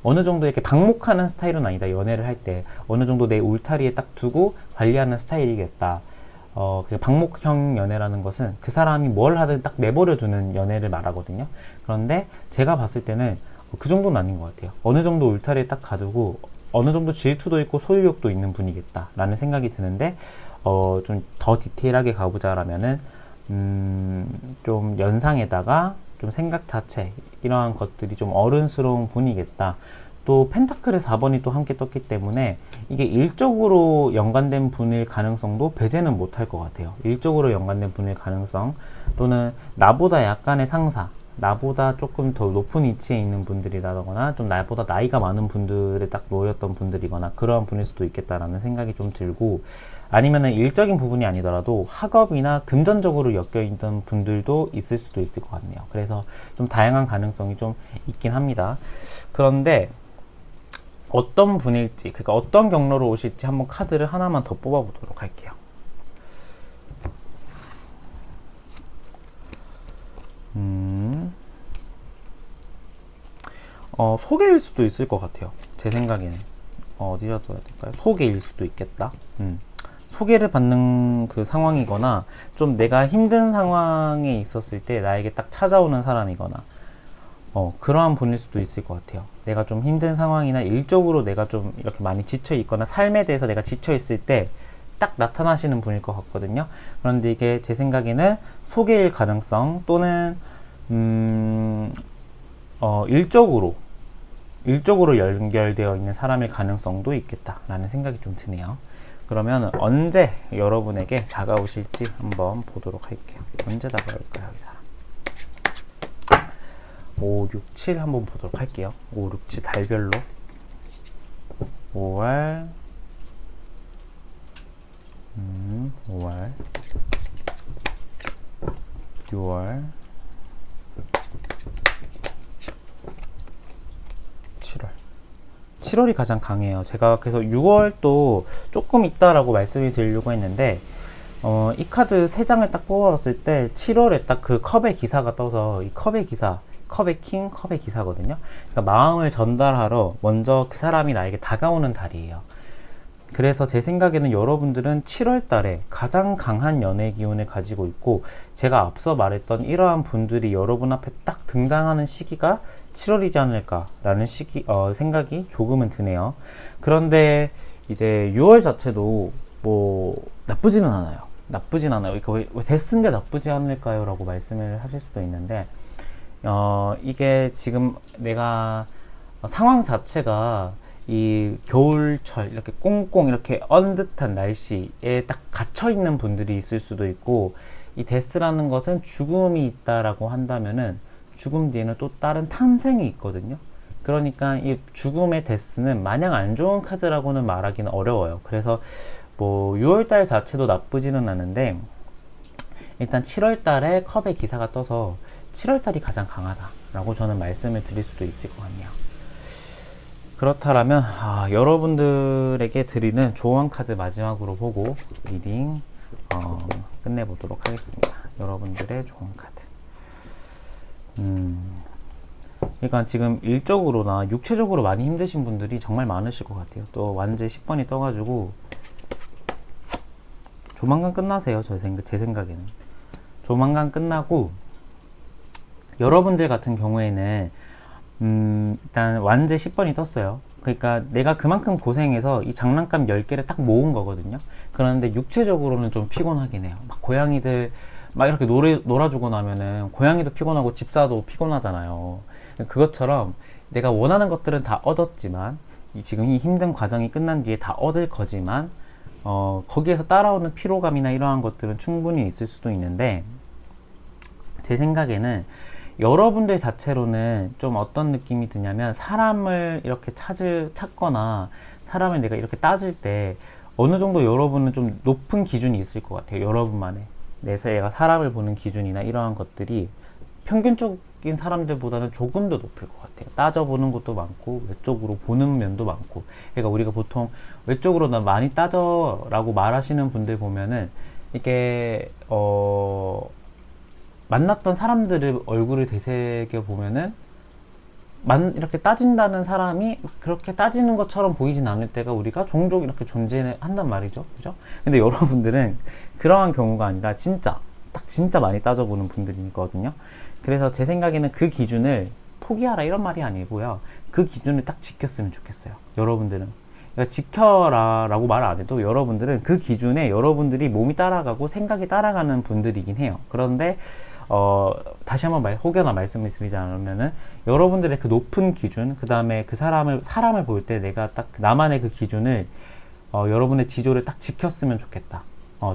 어느 정도 이렇게 방목하는 스타일은 아니다. 연애를 할 때 어느 정도 내 울타리에 딱 두고 관리하는 스타일이겠다. 그 방목형 연애라는 것은 그 사람이 뭘 하든 딱 내버려 두는 연애를 말하거든요. 그런데 제가 봤을 때는 그 정도는 아닌 것 같아요. 어느 정도 울타리에 딱 가두고 어느 정도 질투도 있고 소유욕도 있는 분이겠다라는 생각이 드는데 좀 더 디테일하게 가보자라면은 좀 연상에다가 좀 생각 자체 이러한 것들이 좀 어른스러운 분이겠다. 또 펜타클의 4번이 또 함께 떴기 때문에 이게 일적으로 연관된 분일 가능성도 배제는 못할 것 같아요. 일적으로 연관된 분일 가능성 또는 나보다 약간의 상사, 나보다 조금 더 높은 위치에 있는 분들이라거나 좀 나보다 나이가 많은 분들에 딱 놓였던 분들이거나 그러한 분일 수도 있겠다라는 생각이 좀 들고, 아니면은 일적인 부분이 아니더라도 학업이나 금전적으로 엮여있던 분들도 있을 수도 있을 것 같네요. 그래서 좀 다양한 가능성이 좀 있긴 합니다. 그런데 어떤 분일지, 그러니까 어떤 경로로 오실지 한번 카드를 하나만 더 뽑아보도록 할게요. 소개일 수도 있을 것 같아요. 제 생각에는. 어디다 둬야 될까요? 소개일 수도 있겠다. 소개를 받는 그 상황이거나, 좀 내가 힘든 상황에 있었을 때 나에게 딱 찾아오는 사람이거나, 그러한 분일 수도 있을 것 같아요. 내가 좀 힘든 상황이나 일적으로 내가 좀 이렇게 많이 지쳐 있거나, 삶에 대해서 내가 지쳐 있을 때 딱 나타나시는 분일 것 같거든요. 그런데 이게 제 생각에는 소개일 가능성, 또는 일적으로 연결되어 있는 사람일 가능성도 있겠다라는 생각이 좀 드네요. 그러면 언제 여러분에게 다가오실지 한번 보도록 할게요. 언제 다가올까요, 이 사람? 5, 6, 7 한번 보도록 할게요. 5, 6, 7 달별로. 5월 5월 6월 7월 7월이 가장 강해요. 제가 그래서 6월도 조금 있다라고 말씀을 드리려고 했는데, 이 카드 3장을 딱 뽑아봤을 때 7월에 딱 그 컵의 기사가 떠서, 이 컵의 기사, 컵의 킹, 컵의 기사거든요. 그러니까 마음을 전달하러 먼저 그 사람이 나에게 다가오는 달이에요. 그래서 제 생각에는 여러분들은 7월 달에 가장 강한 연애 기운을 가지고 있고, 제가 앞서 말했던 이러한 분들이 여러분 앞에 딱 등장하는 시기가 7월이지 않을까라는 생각이 조금은 드네요. 그런데 이제 6월 자체도 뭐 나쁘지는 않아요. 이거 왜 데스인데 나쁘지 않을까요? 라고 말씀을 하실 수도 있는데, 이게 지금 내가 상황 자체가 이 겨울철 이렇게 꽁꽁 이렇게 언 듯한 날씨에 딱 갇혀 있는 분들이 있을 수도 있고, 이 데스라는 것은 죽음이 있다라고 한다면은 죽음 뒤에는 또 다른 탄생이 있거든요. 그러니까 이 죽음의 데스는 마냥 안 좋은 카드라고는 말하기는 어려워요. 그래서 뭐 6월달 자체도 나쁘지는 않은데, 일단 7월달에 컵의 기사가 떠서 7월달이 가장 강하다라고 저는 말씀을 드릴 수도 있을 것 같네요. 그렇다면 여러분들에게 드리는 조언 카드 마지막으로 보고 리딩 끝내보도록 하겠습니다. 여러분들의 조언 카드. 그러니까 지금 일적으로나 육체적으로 많이 힘드신 분들이 정말 많으실 것 같아요. 또 완제 10번이 떠가지고 조만간 끝나세요. 제 생각에는 조만간 끝나고, 여러분들 같은 경우에는 일단 완제 10번이 떴어요. 그러니까 내가 그만큼 고생해서 이 장난감 10개를 딱 모은 거거든요. 그런데 육체적으로는 좀 피곤하긴 해요. 막 고양이들 막 이렇게 놀아주고 나면은 고양이도 피곤하고 집사도 피곤하잖아요. 그것처럼 내가 원하는 것들은 다 얻었지만, 지금 이 힘든 과정이 끝난 뒤에 다 얻을 거지만, 거기에서 따라오는 피로감이나 이러한 것들은 충분히 있을 수도 있는데, 제 생각에는 여러분들 자체로는 좀 어떤 느낌이 드냐면, 사람을 이렇게 찾거나 사람을 내가 이렇게 따질 때 어느 정도 여러분은 좀 높은 기준이 있을 것 같아요. 여러분만의 내가 사람을 보는 기준이나 이러한 것들이 평균적인 사람들보다는 조금 더 높을 것 같아요. 따져보는 것도 많고 외적으로 보는 면도 많고. 그러니까 우리가 보통 외적으로 나 많이 따져라고 말하시는 분들 보면은 이게 만났던 사람들의 얼굴을 되새겨 보면은 이렇게 따진다는 사람이 그렇게 따지는 것처럼 보이진 않을 때가 우리가 종종 이렇게 존재한단 말이죠. 그죠? 근데 여러분들은 그러한 경우가 아니라 진짜 많이 따져보는 분들이 있거든요. 그래서 제 생각에는 그 기준을 포기하라 이런 말이 아니고요. 그 기준을 딱 지켰으면 좋겠어요. 여러분들은. 그러니까 지켜라 라고 말 안 해도 여러분들은 그 기준에 여러분들이 몸이 따라가고 생각이 따라가는 분들이긴 해요. 그런데 다시 한번 혹여나 말씀을 드리지 않으면은, 여러분들의 그 높은 기준, 그 다음에 그 사람을 볼 때 내가 딱 나만의 그 기준을, 여러분의 지조를 딱 지켰으면 좋겠다.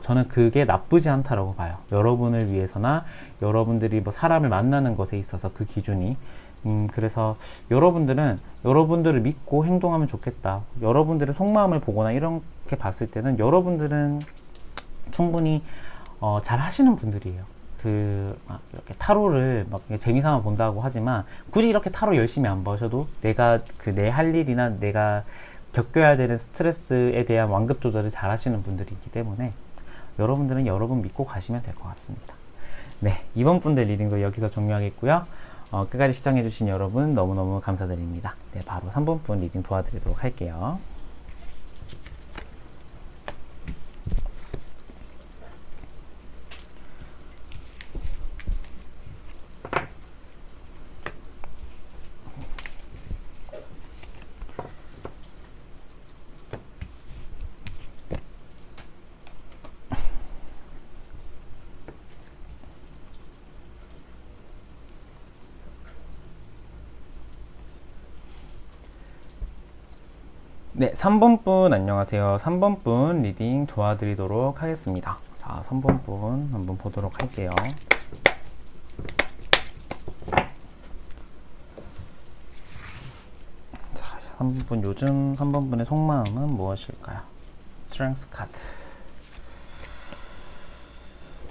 저는 그게 나쁘지 않다라고 봐요. 여러분을 위해서나, 여러분들이 뭐 사람을 만나는 것에 있어서 그 기준이. 그래서 여러분들은 여러분들을 믿고 행동하면 좋겠다. 여러분들의 속마음을 보거나 이렇게 봤을 때는 여러분들은 충분히 잘 하시는 분들이에요. 이렇게 타로를 막 재미삼아 본다고 하지만, 굳이 이렇게 타로 열심히 안 보셔도 내가 내 할 일이나 내가 겪어야 되는 스트레스에 대한 완급 조절을 잘 하시는 분들이기 때문에 여러분들은 여러분 믿고 가시면 될 것 같습니다. 네, 이번 분들 리딩도 여기서 종료하겠고요. 끝까지 시청해주신 여러분 너무너무 감사드립니다. 네, 바로 3번분 리딩 도와드리도록 할게요. 네, 3번분 안녕하세요. 3번분 리딩 도와드리도록 하겠습니다. 자, 3번분 한번 보도록 할게요. 자, 3번분 요즘 3번분의 속마음은 무엇일까요? 스트렝스 카드,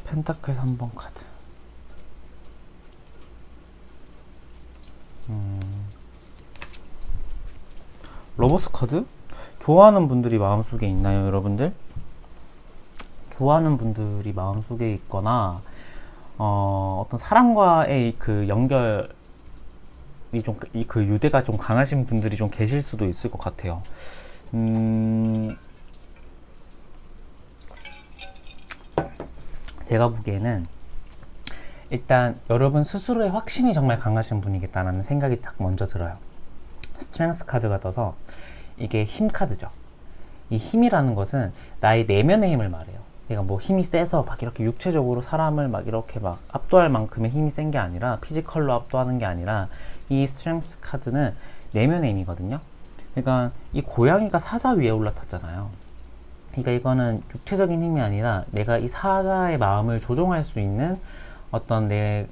펜타클 3번 카드. 러버스 카드? 좋아하는 분들이 마음속에 있나요, 여러분들? 좋아하는 분들이 마음속에 있거나 어떤 사람과의 그 연결이 좀 그 유대가 좀 강하신 분들이 좀 계실 수도 있을 것 같아요. 제가 보기에는 일단 여러분 스스로의 확신이 정말 강하신 분이겠다라는 생각이 딱 먼저 들어요. 스트렝스 카드가 떠서 이게 힘 카드죠. 이 힘이라는 것은 나의 내면의 힘을 말해요. 내가 뭐 힘이 세서 막 이렇게 육체적으로 사람을 막 이렇게 막 압도할 만큼의 힘이 센 게 아니라, 피지컬로 압도하는 게 아니라, 이 스트렝스 카드는 내면의 힘이거든요. 그러니까 이 고양이가 사자 위에 올라탔잖아요. 그러니까 이거는 육체적인 힘이 아니라 내가 이 사자의 마음을 조종할 수 있는 어떤 내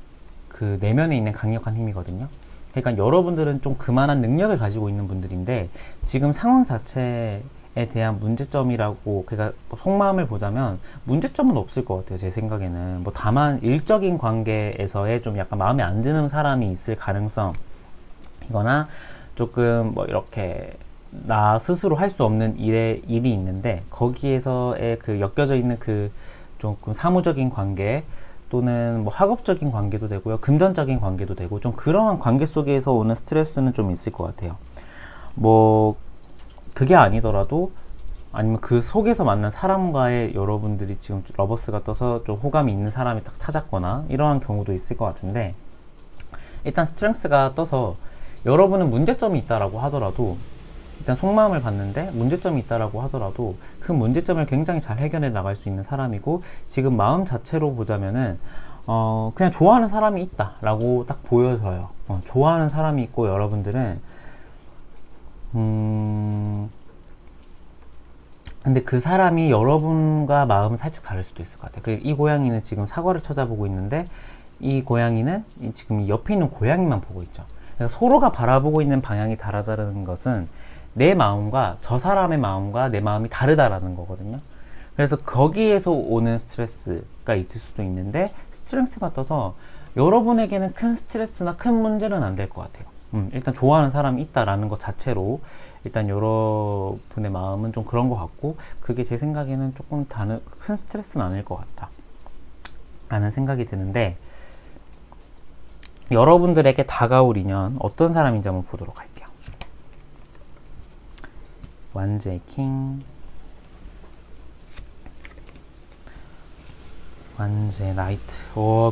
그 내면에 있는 강력한 힘이거든요. 그러니까 여러분들은 좀 그만한 능력을 가지고 있는 분들인데, 지금 상황 자체에 대한 문제점이라고, 그러니까 속마음을 보자면 문제점은 없을 것 같아요, 제 생각에는. 뭐 다만 일적인 관계에서의 좀 약간 마음에 안 드는 사람이 있을 가능성이거나, 조금 뭐 이렇게 나 스스로 할 수 없는 일이 있는데, 거기에서의 그 엮여져 있는 그 조금 사무적인 관계, 또는 뭐 학업적인 관계도 되고요, 금전적인 관계도 되고, 좀 그러한 관계 속에서 오는 스트레스는 좀 있을 것 같아요. 뭐 그게 아니더라도, 아니면 그 속에서 만난 사람과의 여러분들이 지금 러버스가 떠서 좀 호감이 있는 사람이 딱 찾았거나 이러한 경우도 있을 것 같은데, 일단 스트렝스가 떠서 여러분은 문제점이 있다라고 하더라도, 일단 속마음을 봤는데 문제점이 있다라고 하더라도 그 문제점을 굉장히 잘 해결해 나갈 수 있는 사람이고, 지금 마음 자체로 보자면은 그냥 좋아하는 사람이 있다라고 딱 보여져요. 좋아하는 사람이 있고, 여러분들은 근데 그 사람이 여러분과 마음은 살짝 다를 수도 있을 것 같아요. 이 고양이는 지금 사과를 찾아보고 있는데, 이 고양이는 지금 옆에 있는 고양이만 보고 있죠. 그러니까 서로가 바라보고 있는 방향이 다르다는 것은 내 마음과 저 사람의 마음과 내 마음이 다르다라는 거거든요. 그래서 거기에서 오는 스트레스가 있을 수도 있는데, 스트렝스가 떠서 여러분에게는 큰 스트레스나 큰 문제는 안 될 것 같아요. 일단 좋아하는 사람이 있다라는 것 자체로 일단 여러분의 마음은 좀 그런 것 같고, 그게 제 생각에는 조금 큰 스트레스는 아닐 것 같다 라는 생각이 드는데, 여러분들에게 다가올 인연 어떤 사람인지 한번 보도록 할게요. 완제의 킹, 완제 나이트.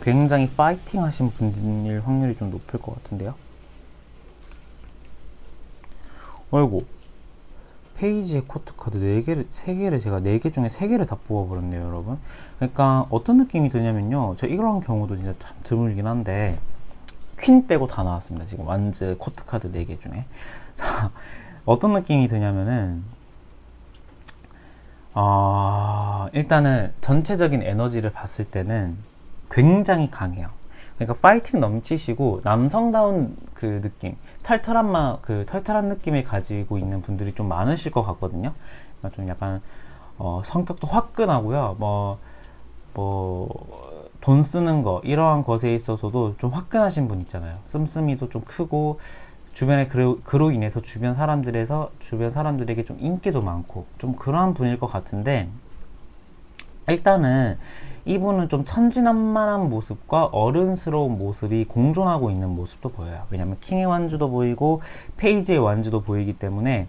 굉장히 파이팅 하신 분일 확률이 좀 높을 것 같은데요. 어이구, 페이지의 코트 카드 4개를, 3개를 제가 4개 중에 3개를 다 뽑아버렸네요, 여러분. 그러니까 어떤 느낌이 드냐면요, 저 이런 경우도 진짜 참 드물긴 한데, 퀸 빼고 다 나왔습니다. 지금 완제 코트 카드 4개 중에. 자, 어떤 느낌이 드냐면은, 일단은 전체적인 에너지를 봤을 때는 굉장히 강해요. 그러니까 파이팅 넘치시고 남성다운 그 느낌, 털털한 느낌을 가지고 있는 분들이 좀 많으실 것 같거든요. 그러니까 좀 약간 성격도 화끈하고요. 돈 쓰는 거, 이러한 것에 있어서도 좀 화끈하신 분 있잖아요. 씀씀이도 좀 크고, 주변에 그로 인해서 주변 사람들에게 좀 인기도 많고, 좀 그러한 분일 것 같은데, 일단은 이분은 좀 천진난만한 모습과 어른스러운 모습이 공존하고 있는 모습도 보여요. 왜냐면 킹의 완주도 보이고 페이지의 완주도 보이기 때문에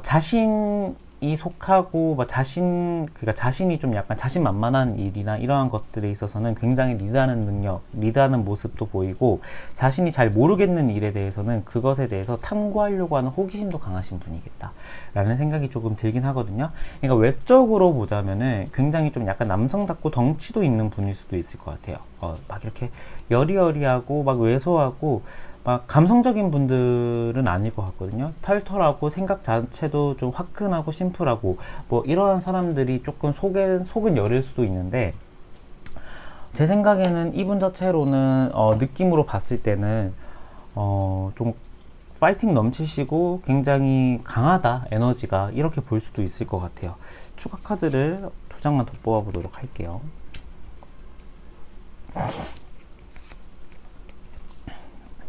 자신이 속하고 그러니까 자신이 좀 약간 자신만만한 일이나 이러한 것들에 있어서는 굉장히 리드하는 능력, 리드하는 모습도 보이고, 자신이 잘 모르겠는 일에 대해서는 그것에 대해서 탐구하려고 하는 호기심도 강하신 분이겠다 라는 생각이 조금 들긴 하거든요. 그러니까 외적으로 보자면은 굉장히 좀 약간 남성답고 덩치도 있는 분일 수도 있을 것 같아요. 막 이렇게 여리여리하고 막 왜소하고 막 감성적인 분들은 아닐 것 같거든요. 털털하고 생각 자체도 좀 화끈하고 심플하고 뭐 이러한 사람들이 조금 속은 여릴 수도 있는데, 제 생각에는 이분 자체로는 느낌으로 봤을 때는 좀 파이팅 넘치시고 굉장히 강하다, 에너지가, 이렇게 볼 수도 있을 것 같아요. 추가 카드를 2장만 더 뽑아보도록 할게요.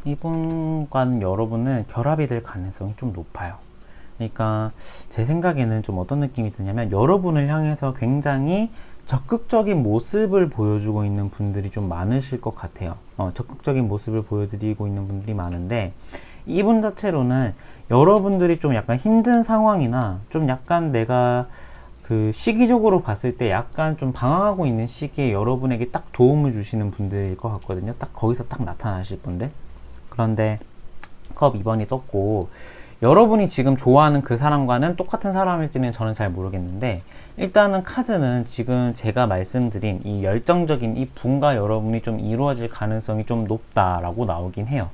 이분과는 여러분은 결합이 될 가능성이 좀 높아요. 그러니까 제 생각에는 좀 어떤 느낌이 드냐면, 여러분을 향해서 굉장히 적극적인 모습을 보여주고 있는 분들이 좀 많으실 것 같아요. 적극적인 모습을 보여드리고 있는 분들이 많은데, 이분 자체로는 여러분들이 좀 약간 힘든 상황이나 좀 약간 내가 그 시기적으로 봤을 때 약간 좀 방황하고 있는 시기에 여러분에게 딱 도움을 주시는 분들일 것 같거든요. 딱 거기서 딱 나타나실 분들. 그런데 컵 2번이 떴고, 여러분이 지금 좋아하는 그 사람과는 똑같은 사람일지는 저는 잘 모르겠는데, 일단은 카드는 지금 제가 말씀드린 이 열정적인 이 분과 여러분이 좀 이루어질 가능성이 좀 높다라고 나오긴 해요.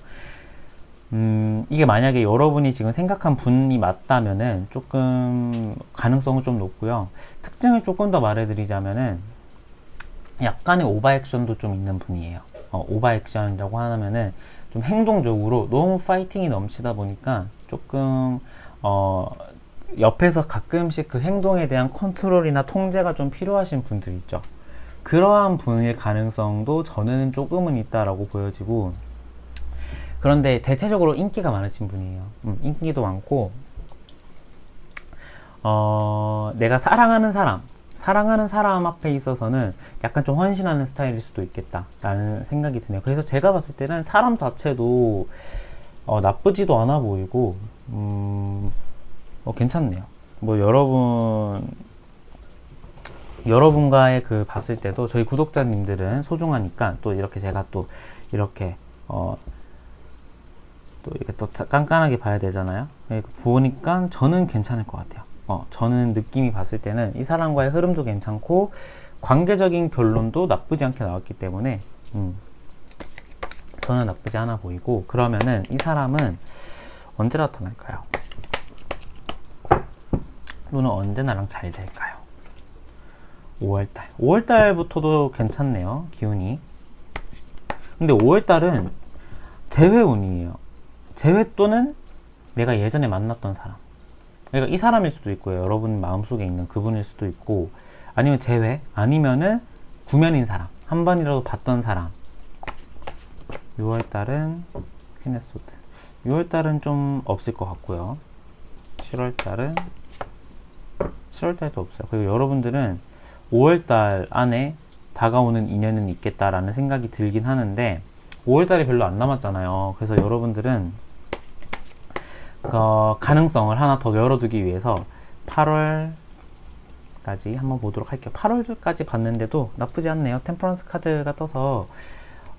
이게 만약에 여러분이 지금 생각한 분이 맞다면은 조금 가능성은 좀 높고요. 특징을 조금 더 말해드리자면은 약간의 오버액션도 좀 있는 분이에요. 오버액션이라고 하면은 좀 행동적으로 너무 파이팅이 넘치다 보니까 조금 옆에서 가끔씩 그 행동에 대한 컨트롤이나 통제가 좀 필요하신 분들 있죠. 그러한 분일 가능성도 저는 조금은 있다라고 보여지고, 그런데 대체적으로 인기가 많으신 분이에요. 인기도 많고, 내가 사랑하는 사람 앞에 있어서는 약간 좀 헌신하는 스타일일 수도 있겠다라는 생각이 드네요. 그래서 제가 봤을 때는 사람 자체도 나쁘지도 않아 보이고, 괜찮네요. 뭐 여러분과의 그 봤을 때도 저희 구독자님들은 소중하니까, 또 이렇게 제가 또 이렇게 또 이렇게 또 깐깐하게 봐야 되잖아요. 보니까 저는 괜찮을 것 같아요. 저는 느낌이 봤을 때는 이 사람과의 흐름도 괜찮고 관계적인 결론도 나쁘지 않게 나왔기 때문에 저는 나쁘지 않아 보이고, 그러면은 이 사람은 언제 나타날까요? 또는 언제 나랑 잘 될까요? 5월달부터도 괜찮네요, 기운이. 근데 5월달은 재회운이에요. 재회 또는 내가 예전에 만났던 사람. 그러니까 이 사람일 수도 있고요. 여러분 마음속에 있는 그분일 수도 있고, 아니면 재회, 아니면은 구면인 사람. 한 번이라도 봤던 사람. 6월달은 퀸의 소드. 6월달은 좀 없을 것 같고요. 7월달도 없어요. 그리고 여러분들은 5월달 안에 다가오는 인연은 있겠다라는 생각이 들긴 하는데, 5월달이 별로 안 남았잖아요. 그래서 여러분들은 가능성을 하나 더 열어두기 위해서 8월까지 한번 보도록 할게요. 8월까지 봤는데도 나쁘지 않네요. 템퍼런스 카드가 떠서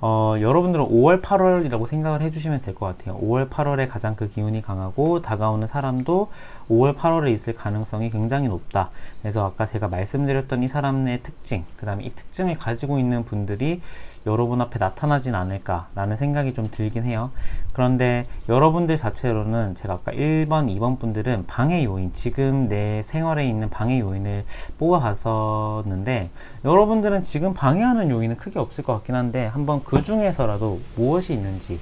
여러분들은 5월, 8월이라고 생각을 해주시면 될 것 같아요. 5월, 8월에 가장 그 기운이 강하고, 다가오는 사람도 5월, 8월에 있을 가능성이 굉장히 높다. 그래서 아까 제가 말씀드렸던 이 사람의 특징, 그 다음에 이 특징을 가지고 있는 분들이 여러분 앞에 나타나진 않을까라는 생각이 좀 들긴 해요. 그런데 여러분들 자체로는 제가 아까 1번, 2번 분들은 방해 요인, 지금 내 생활에 있는 방해 요인을 뽑아봤었는데, 여러분들은 지금 방해하는 요인은 크게 없을 것 같긴 한데, 한번 그 중에서라도 무엇이 있는지,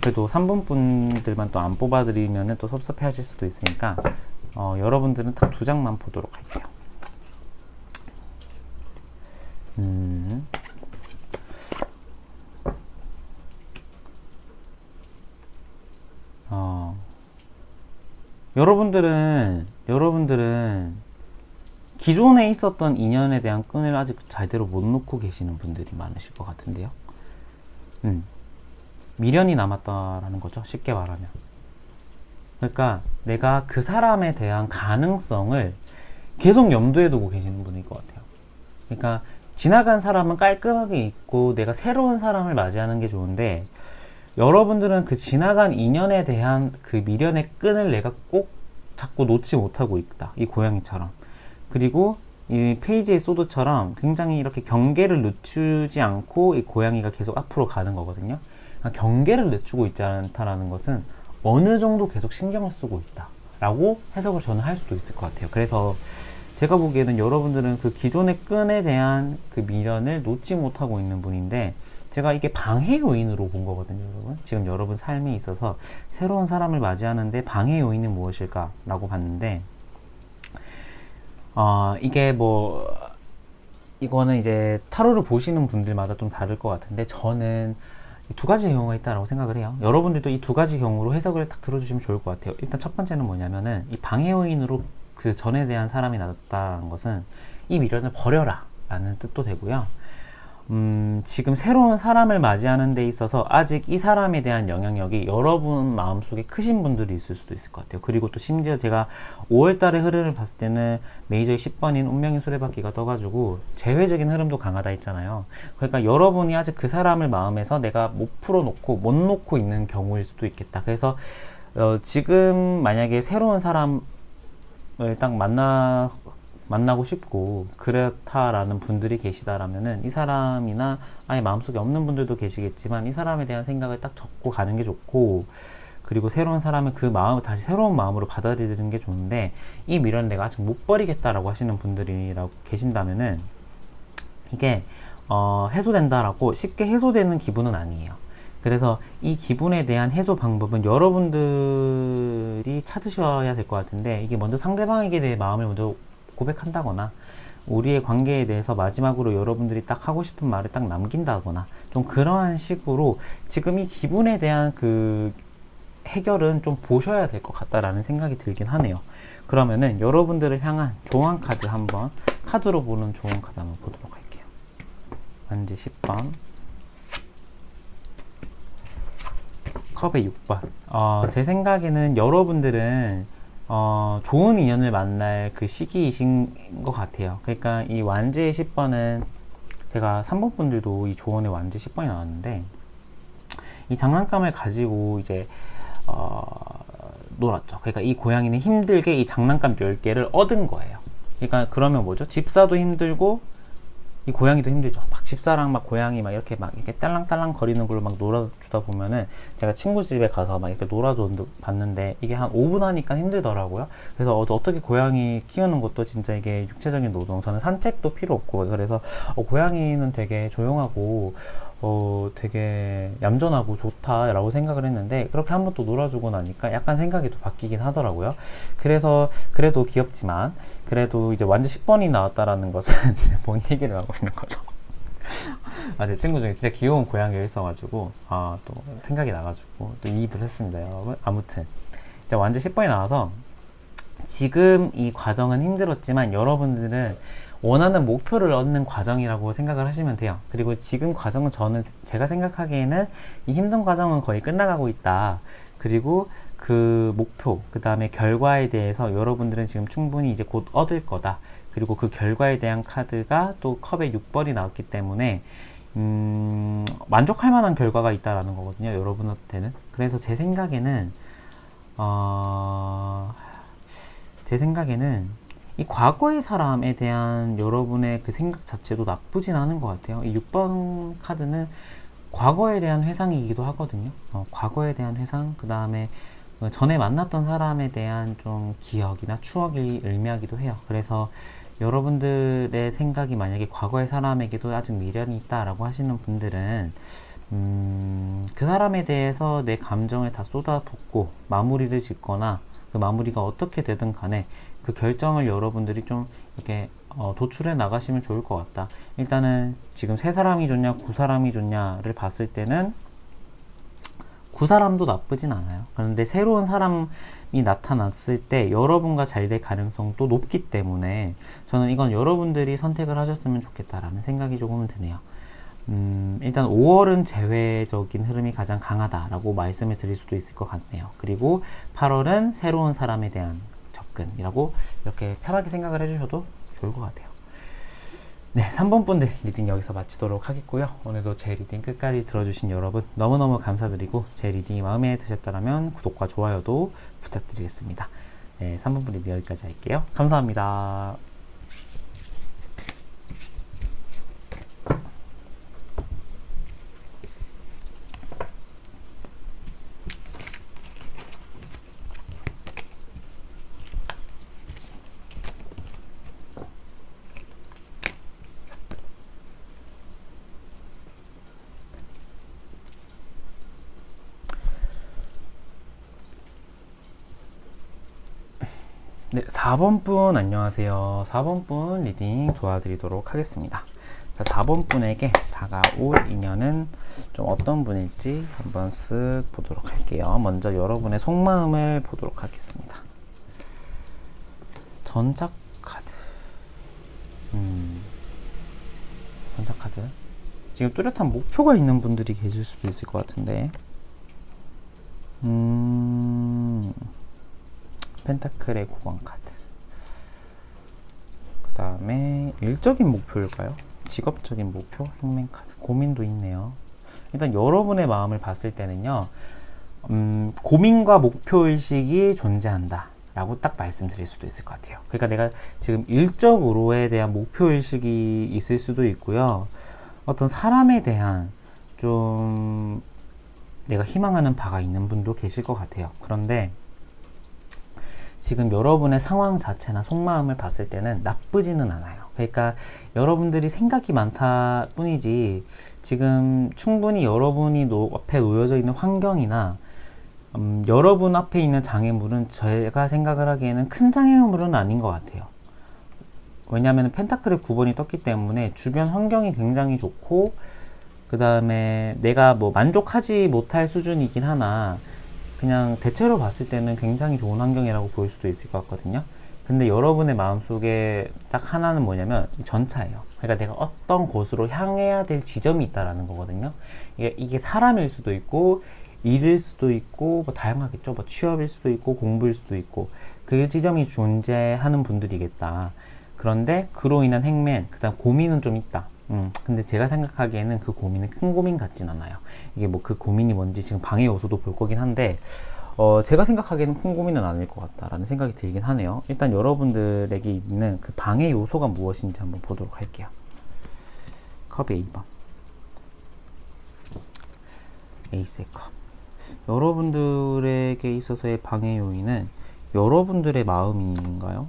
그래도 3번 분들만 또 안 뽑아드리면 또 섭섭해 하실 수도 있으니까 여러분들은 딱 2장만 보도록 할게요. 여러분들은 기존에 있었던 인연에 대한 끈을 아직 제대로 못 놓고 계시는 분들이 많으실 것 같은데요. 미련이 남았다라는 거죠. 쉽게 말하면. 그러니까 내가 그 사람에 대한 가능성을 계속 염두에 두고 계시는 분일 것 같아요. 그러니까 지나간 사람은 깔끔하게 있고 내가 새로운 사람을 맞이하는 게 좋은데, 여러분들은 그 지나간 인연에 대한 그 미련의 끈을 내가 꼭 잡고 놓지 못하고 있다. 이 고양이처럼. 그리고 이 페이지의 소드처럼 굉장히 이렇게 경계를 늦추지 않고 이 고양이가 계속 앞으로 가는 거거든요. 그러니까 경계를 늦추고 있지 않다라는 것은 어느 정도 계속 신경을 쓰고 있다 라고 해석을 저는 할 수도 있을 것 같아요. 그래서 제가 보기에는 여러분들은 그 기존의 끈에 대한 그 미련을 놓지 못하고 있는 분인데, 제가 이게 방해 요인으로 본 거거든요, 여러분. 지금 여러분 삶에 있어서 새로운 사람을 맞이하는데 방해 요인은 무엇일까 라고 봤는데, 이게 뭐 이거는 이제 타로를 보시는 분들마다 좀 다를 것 같은데, 저는 두 가지 경우가 있다고 생각을 해요. 여러분들도 이 두 가지 경우로 해석을 딱 들어주시면 좋을 것 같아요. 일단 첫 번째는 뭐냐면은, 이 방해 요인으로 그 전에 대한 사람이 나왔다는 것은 이 미련을 버려라 라는 뜻도 되고요. 지금 새로운 사람을 맞이하는 데 있어서 아직 이 사람에 대한 영향력이 여러분 마음속에 크신 분들이 있을 수도 있을 것 같아요. 그리고 또 심지어 제가 5월달의 흐름을 봤을 때는 메이저의 10번인 운명의 수레바퀴가 떠가지고 재회적인 흐름도 강하다 했잖아요. 그러니까 여러분이 아직 그 사람을 마음에서 내가 못 풀어놓고 못 놓고 있는 경우일 수도 있겠다. 그래서 지금 만약에 새로운 사람을 딱 만나고 싶고 그렇다라는 분들이 계시다라면은, 이 사람이나 아예 마음속에 없는 분들도 계시겠지만 이 사람에 대한 생각을 딱 접고 가는 게 좋고, 그리고 새로운 사람은 그 마음을 다시 새로운 마음으로 받아들이는 게 좋은데, 이 미련 내가 아직 못 버리겠다라고 하시는 분들이라고 계신다면은 이게 해소된다라고 쉽게 해소되는 기분은 아니에요. 그래서 이 기분에 대한 해소 방법은 여러분들이 찾으셔야 될 것 같은데, 이게 먼저 상대방에게 대해 마음을 먼저 고백한다거나, 우리의 관계에 대해서 마지막으로 여러분들이 딱 하고 싶은 말을 딱 남긴다거나, 좀 그러한 식으로 지금 이 기분에 대한 그 해결은 좀 보셔야 될 것 같다라는 생각이 들긴 하네요. 그러면은 여러분들을 향한 조언 카드 한번, 카드로 보는 조언 카드 한번 보도록 할게요. 반지 10번, 컵의 6번. 제 생각에는 여러분들은 좋은 인연을 만날 그 시기이신 것 같아요. 그러니까 이 완제의 10번은, 제가 3번 분들도 이 조언의 완제 10번이 나왔는데, 이 장난감을 가지고 이제 놀았죠. 그러니까 이 고양이는 힘들게 이 장난감 10개를 얻은 거예요. 그러니까 그러면 뭐죠? 집사도 힘들고 이 고양이도 힘들죠. 막 집사랑 막 고양이 막 이렇게 딸랑딸랑 거리는 걸로 막 놀아주다 보면은, 제가 친구 집에 가서 막 이렇게 놀아줘 봤는데 이게 한 5분 하니까 힘들더라고요. 그래서 어떻게 고양이 키우는 것도 진짜 이게 육체적인 노동, 저는 산책도 필요 없고, 그래서 고양이는 되게 조용하고 되게 얌전하고 좋다라고 생각을 했는데, 그렇게 한번 또 놀아주고 나니까 약간 생각이 또 바뀌긴 하더라고요. 그래서 그래도 귀엽지만, 그래도 이제 완전 10번이 나왔다라는 것은 뭔 얘기를 하고 있는 거죠. 제 친구 중에 진짜 귀여운 고양이가 있어가지고 또 생각이 나가지고 또 이입을 했습니다, 여러분. 아무튼 이제 완전 10번이 나와서, 지금 이 과정은 힘들었지만 여러분들은 원하는 목표를 얻는 과정이라고 생각을 하시면 돼요. 그리고 지금 과정은 제가 생각하기에는 이 힘든 과정은 거의 끝나가고 있다. 그리고 그 목표, 그 다음에 결과에 대해서 여러분들은 지금 충분히 이제 곧 얻을 거다. 그리고 그 결과에 대한 카드가 또 컵의 6번이 나왔기 때문에 만족할 만한 결과가 있다라는 거거든요, 여러분한테는. 그래서 제 생각에는 이 과거의 사람에 대한 여러분의 그 생각 자체도 나쁘진 않은 것 같아요. 이 6번 카드는 과거에 대한 회상이기도 하거든요. 과거에 대한 회상, 그 다음에 전에 만났던 사람에 대한 좀 기억이나 추억이 의미하기도 해요. 그래서 여러분들의 생각이 만약에 과거의 사람에게도 아직 미련이 있다라고 하시는 분들은 그 사람에 대해서 내 감정을 다 쏟아붓고 마무리를 짓거나, 그 마무리가 어떻게 되든 간에 그 결정을 여러분들이 좀 이렇게 도출해 나가시면 좋을 것 같다. 일단은 지금 세 사람이 좋냐 9사람이 좋냐를 봤을 때는 그 사람도 나쁘진 않아요. 그런데 새로운 사람이 나타났을 때 여러분과 잘 될 가능성도 높기 때문에 저는 이건 여러분들이 선택을 하셨으면 좋겠다라는 생각이 조금은 드네요. 일단 5월은 제외적인 흐름이 가장 강하다라고 말씀을 드릴 수도 있을 것 같네요. 그리고 8월은 새로운 사람에 대한 접근이라고 이렇게 편하게 생각을 해주셔도 좋을 것 같아요. 네, 3번 분들 리딩 여기서 마치도록 하겠고요. 오늘도 제 리딩 끝까지 들어주신 여러분 너무너무 감사드리고 제 리딩이 마음에 드셨다면 구독과 좋아요도 부탁드리겠습니다. 네, 3번 분 리딩 여기까지 할게요. 감사합니다. 네, 4번 분 안녕하세요. 4번 분 리딩 도와드리도록 하겠습니다. 4번 분에게 다가올 인연은 좀 어떤 분일지 한번 쓱 보도록 할게요. 먼저 여러분의 속마음을 보도록 하겠습니다. 전작 카드. 전작 카드. 지금 뚜렷한 목표가 있는 분들이 계실 수도 있을 것 같은데. 펜타클의 9번 카드. 그 다음에 일적인 목표일까요? 직업적인 목표? 행맨 카드. 고민도 있네요. 일단 여러분의 마음을 봤을 때는요, 고민과 목표의식이 존재한다 라고 딱 말씀드릴 수도 있을 것 같아요. 그러니까 내가 지금 일적으로에 대한 목표의식이 있을 수도 있고요, 어떤 사람에 대한 좀 내가 희망하는 바가 있는 분도 계실 것 같아요. 그런데 지금 여러분의 상황 자체나 속마음을 봤을 때는 나쁘지는 않아요. 그러니까 여러분들이 생각이 많다 뿐이지 지금 충분히 여러분이 앞에 놓여져 있는 환경이나 여러분 앞에 있는 장애물은 제가 생각을 하기에는 큰 장애물은 아닌 것 같아요. 왜냐하면 펜타클의 9번이 떴기 때문에 주변 환경이 굉장히 좋고 그 다음에 내가 뭐 만족하지 못할 수준이긴 하나 그냥 대체로 봤을 때는 굉장히 좋은 환경이라고 볼 수도 있을 것 같거든요. 근데 여러분의 마음속에 딱 하나는 뭐냐면 전차예요. 그러니까 내가 어떤 곳으로 향해야 될 지점이 있다라는 거거든요. 이게 사람일 수도 있고 일일 수도 있고 뭐 다양하겠죠. 뭐 취업일 수도 있고 공부일 수도 있고 그 지점이 존재하는 분들이겠다. 그런데 그로 인한 행맨, 그다음 고민은 좀 있다. 근데 제가 생각하기에는 그 고민은 큰 고민 같진 않아요. 이게 뭐 그 고민이 뭔지 지금 방해 요소도 볼 거긴 한데, 제가 생각하기에는 큰 고민은 아닐 것 같다라는 생각이 들긴 하네요. 일단 여러분들에게 있는 그 방해 요소가 무엇인지 한번 보도록 할게요. 컵의 2번. 에이스의 컵. 여러분들에게 있어서의 방해 요인은 여러분들의 마음인가요?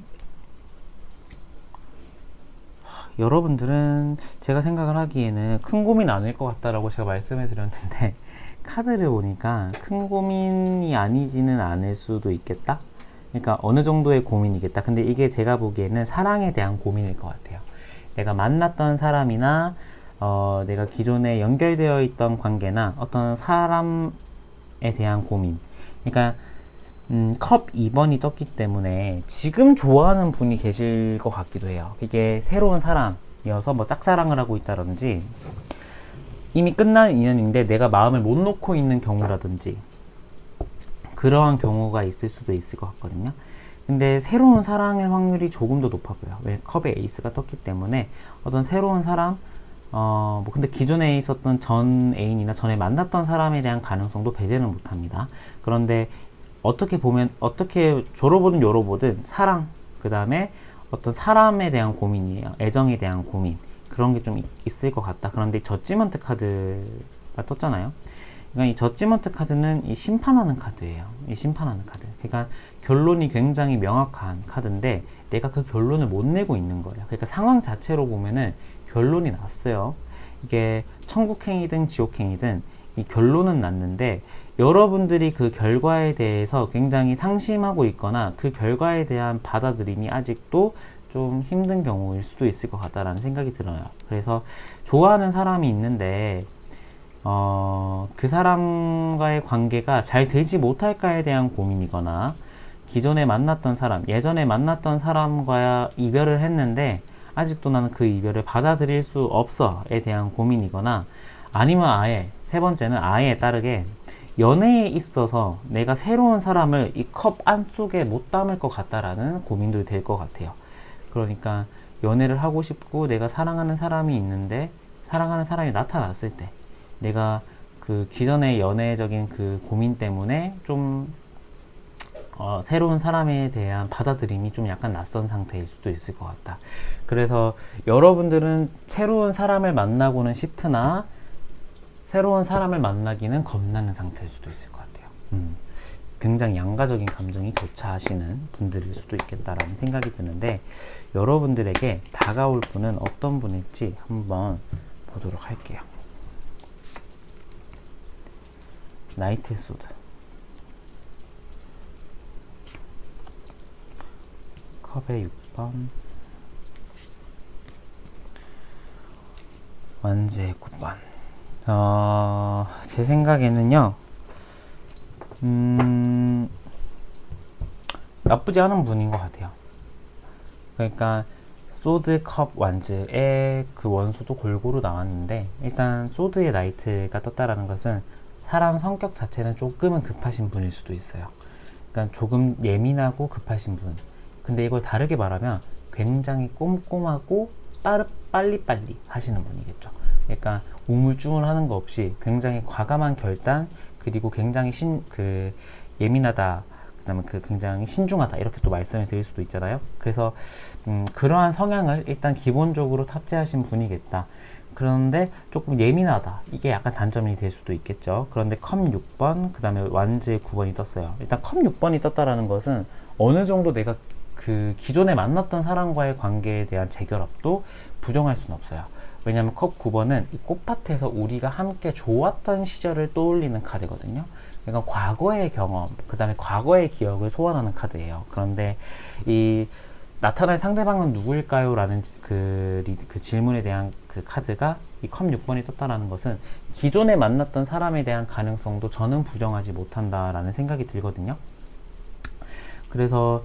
여러분들은 제가 생각을 하기에는 큰 고민 아닐 것 같다라고 제가 말씀을 드렸는데 카드를 보니까 큰 고민이 아니지는 않을 수도 있겠다? 그러니까 어느 정도의 고민이겠다. 근데 이게 제가 보기에는 사랑에 대한 고민일 것 같아요. 내가 만났던 사람이나 내가 기존에 연결되어 있던 관계나 어떤 사람에 대한 고민. 그러니까 컵 2번이 떴기 때문에 지금 좋아하는 분이 계실 것 같기도 해요. 이게 새로운 사람이어서 뭐 짝사랑을 하고 있다든지 이미 끝난 인연인데 내가 마음을 못 놓고 있는 경우라든지 그러한 경우가 있을 수도 있을 것 같거든요. 근데 새로운 사랑의 확률이 조금 더 높아 보여요. 왜? 컵의 에이스가 떴기 때문에 어떤 새로운 사람 뭐 근데 기존에 있었던 전 애인이나 전에 만났던 사람에 대한 가능성도 배제는 못합니다. 그런데 어떻게 보면 어떻게 졸어보든 열어보든 사랑 그 다음에 어떤 사람에 대한 고민이에요. 애정에 대한 고민 그런 게 좀 있을 것 같다. 그런데 저지먼트 카드가 떴잖아요. 그러니까 이 저지먼트 카드는 이 심판하는 카드예요. 이 심판하는 카드. 그러니까 결론이 굉장히 명확한 카드인데 내가 그 결론을 못 내고 있는 거예요. 그러니까 상황 자체로 보면은 결론이 났어요. 이게 천국행이든 지옥행이든 이 결론은 났는데 여러분들이 그 결과에 대해서 굉장히 상심하고 있거나 그 결과에 대한 받아들임이 아직도 좀 힘든 경우일 수도 있을 것 같다라는 생각이 들어요. 그래서 좋아하는 사람이 있는데 그 사람과의 관계가 잘 되지 못할까에 대한 고민이거나, 기존에 만났던 사람, 예전에 만났던 사람과 이별을 했는데 아직도 나는 그 이별을 받아들일 수 없어에 대한 고민이거나, 아니면 아예 세 번째는 아예 다르게 연애에 있어서 내가 새로운 사람을 이 컵 안속에 못 담을 것 같다라는 고민도 될 것 같아요. 그러니까 연애를 하고 싶고 내가 사랑하는 사람이 있는데 사랑하는 사람이 나타났을 때 내가 그 기존의 연애적인 그 고민 때문에 좀 새로운 사람에 대한 받아들임이 좀 약간 낯선 상태일 수도 있을 것 같다. 그래서 여러분들은 새로운 사람을 만나고는 싶으나 새로운 사람을 만나기는 겁나는 상태일 수도 있을 것 같아요. 굉장히 양가적인 감정이 교차하시는 분들일 수도 있겠다라는 생각이 드는데, 여러분들에게 다가올 분은 어떤 분일지 한번 보도록 할게요. 나이트 소드, 컵의 6번, 완지의 9번. 제 생각에는요, 나쁘지 않은 분인 것 같아요. 그러니까 소드, 컵, 완즈의 그 원소도 골고루 나왔는데, 일단 소드의 나이트가 떴다라는 것은 사람 성격 자체는 조금은 급하신 분일 수도 있어요. 그러니까 조금 예민하고 급하신 분. 근데 이걸 다르게 말하면 굉장히 꼼꼼하고 빨리빨리 하시는 분이겠죠. 그러니까 우물쭈물하는 거 없이 굉장히 과감한 결단, 그리고 굉장히 예민하다, 그다음에 굉장히 신중하다, 이렇게 또 말씀을 드릴 수도 있잖아요. 그래서 그러한 성향을 일단 기본적으로 탑재하신 분이겠다. 그런데 조금 예민하다, 이게 약간 단점이 될 수도 있겠죠. 그런데 컵 6번, 그 다음에 완즈의 9번이 떴어요. 일단 컵 6번이 떴다라는 것은 어느 정도 내가 그 기존에 만났던 사람과의 관계에 대한 재결합도 부정할 수는 없어요. 왜냐하면 컵 9번은 이 꽃밭에서 우리가 함께 좋았던 시절을 떠올리는 카드거든요. 그러니까 과거의 경험, 그 다음에 과거의 기억을 소환하는 카드예요. 그런데 이 나타날 상대방은 누구일까요? 라는 그 질문에 대한 그 카드가 이 컵 6번이 떴다라는 것은 기존에 만났던 사람에 대한 가능성도 저는 부정하지 못한다라는 생각이 들거든요. 그래서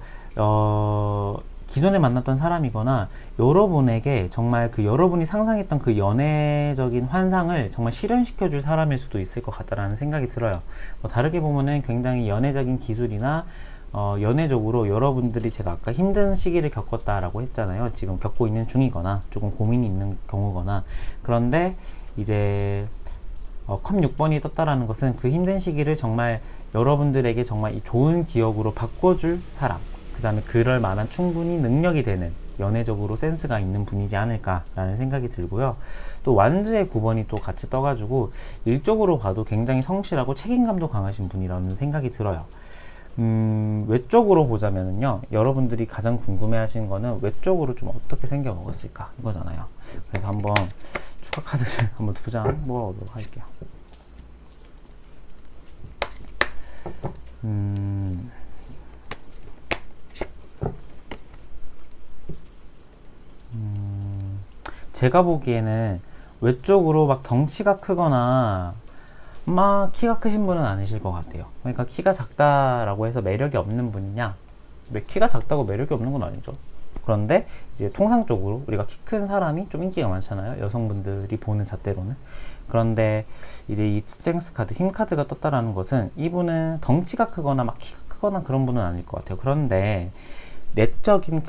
기존에 만났던 사람이거나 여러분에게 정말 그 여러분이 상상했던 그 연애적인 환상을 정말 실현시켜 줄 사람일 수도 있을 것 같다라는 생각이 들어요. 다르게 보면은 굉장히 연애적인 기술이나 연애적으로 여러분들이, 제가 아까 힘든 시기를 겪었다라고 했잖아요. 지금 겪고 있는 중이거나 조금 고민이 있는 경우거나. 그런데 이제 컵 6번이 떴다라는 것은 그 힘든 시기를 정말 여러분들에게 정말 좋은 기억으로 바꿔줄 사람, 그 다음에 그럴 만한 충분히 능력이 되는, 연애적으로 센스가 있는 분이지 않을까라는 생각이 들고요. 또 완즈의 9번이 또 같이 떠가지고 일적으로 봐도 굉장히 성실하고 책임감도 강하신 분이라는 생각이 들어요. 외적으로 보자면은요, 여러분들이 가장 궁금해 하시는 거는 외적으로 좀 어떻게 생겨 먹었을까 이거잖아요. 그래서 한번 추가 카드를 한번 2장 모아보도록 할게요. 제가 보기에는 외적으로 막 덩치가 크거나 막 키가 크신 분은 아니실 것 같아요. 그러니까 키가 작다라고 해서 매력이 없는 분이냐? 키가 작다고 매력이 없는 건 아니죠. 그런데 이제 통상적으로 우리가 키 큰 사람이 좀 인기가 많잖아요. 여성분들이 보는 잣대로는. 그런데 이제 이 스트렝스 카드, 힘 카드가 떴다라는 것은 이분은 덩치가 크거나 막 키가 크거나 그런 분은 아닐 것 같아요. 그런데 내적인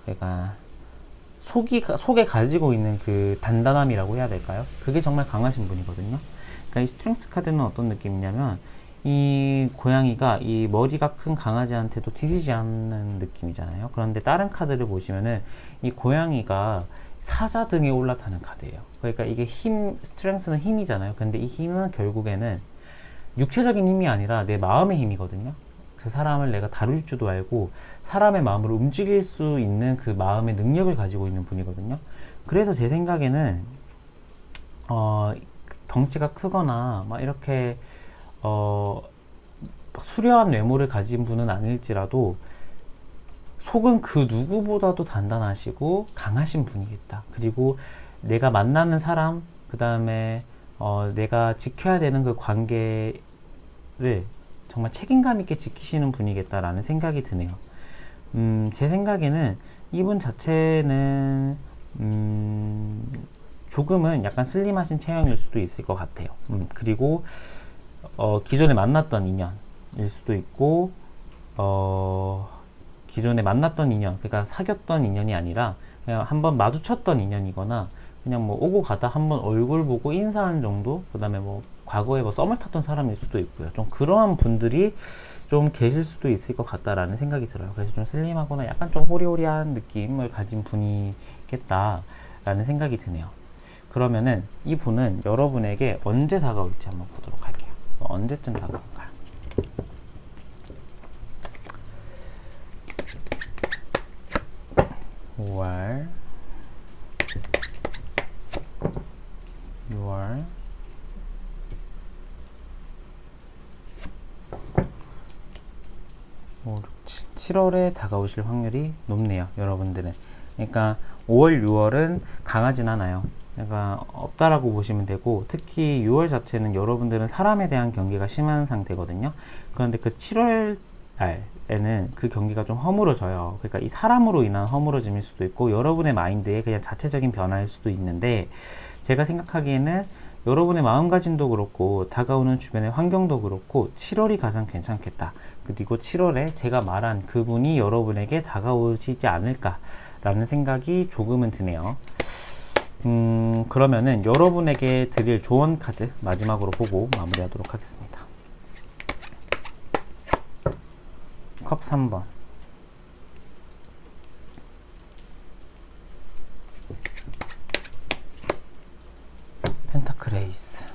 그러니까 속에 가지고 있는 그 단단함이라고 해야 될까요? 그게 정말 강하신 분이거든요. 그러니까 이 스트렝스 카드는 어떤 느낌이냐면, 이 고양이가 이 머리가 큰 강아지한테도 뒤지지 않는 느낌이잖아요. 그런데 다른 카드를 보시면은 이 고양이가 사자 등에 올라타는 카드예요. 그러니까 이게 스트렝스는 힘이잖아요. 근데 이 힘은 결국에는 육체적인 힘이 아니라 내 마음의 힘이거든요. 그 사람을 내가 다룰 줄도 알고 사람의 마음을 움직일 수 있는 그 마음의 능력을 가지고 있는 분이거든요. 그래서 제 생각에는 덩치가 크거나 막 이렇게 수려한 외모를 가진 분은 아닐지라도 속은 그 누구보다도 단단하시고 강하신 분이겠다. 그리고 내가 만나는 사람, 그 다음에 내가 지켜야 되는 그 관계를 정말 책임감 있게 지키시는 분이겠다라는 생각이 드네요. 제 생각에는 이분 자체는 조금은 약간 슬림하신 체형일 수도 있을 것 같아요. 그리고 기존에 만났던 인연일 수도 있고, 기존에 만났던 인연, 그러니까 사귀었던 인연이 아니라 그냥 한번 마주쳤던 인연이거나 그냥 뭐 오고 가다 한번 얼굴 보고 인사한 정도, 그 다음에 뭐 과거에 뭐 썸을 탔던 사람일 수도 있고요. 좀 그러한 분들이 좀 계실 수도 있을 것 같다라는 생각이 들어요. 그래서 좀 슬림하거나 약간 좀 호리호리한 느낌을 가진 분이겠다라는 생각이 드네요. 그러면은 이분은 여러분에게 언제 다가올지 한번 보도록 할게요. 언제쯤 다가올까요? (5월) 6월 5, 6, 7월에 다가오실 확률이 높네요. 여러분들은. 그러니까 5월, 6월은 강하진 않아요. 그러니까 없다라고 보시면 되고, 특히 6월 자체는 여러분들은 사람에 대한 경계가 심한 상태거든요. 그런데 그 7월 달에는 그 경계가 좀 허물어져요. 그러니까 이 사람으로 인한 허물어짐일 수도 있고, 여러분의 마인드의 그냥 자체적인 변화일 수도 있는데, 제가 생각하기에는 여러분의 마음가짐도 그렇고 다가오는 주변의 환경도 그렇고 7월이 가장 괜찮겠다. 그리고 7월에 제가 말한 그분이 여러분에게 다가오시지 않을까라는 생각이 조금은 드네요. 그러면은 여러분에게 드릴 조언 카드 마지막으로 보고 마무리하도록 하겠습니다. 컵 3번, 펜타클 에이스.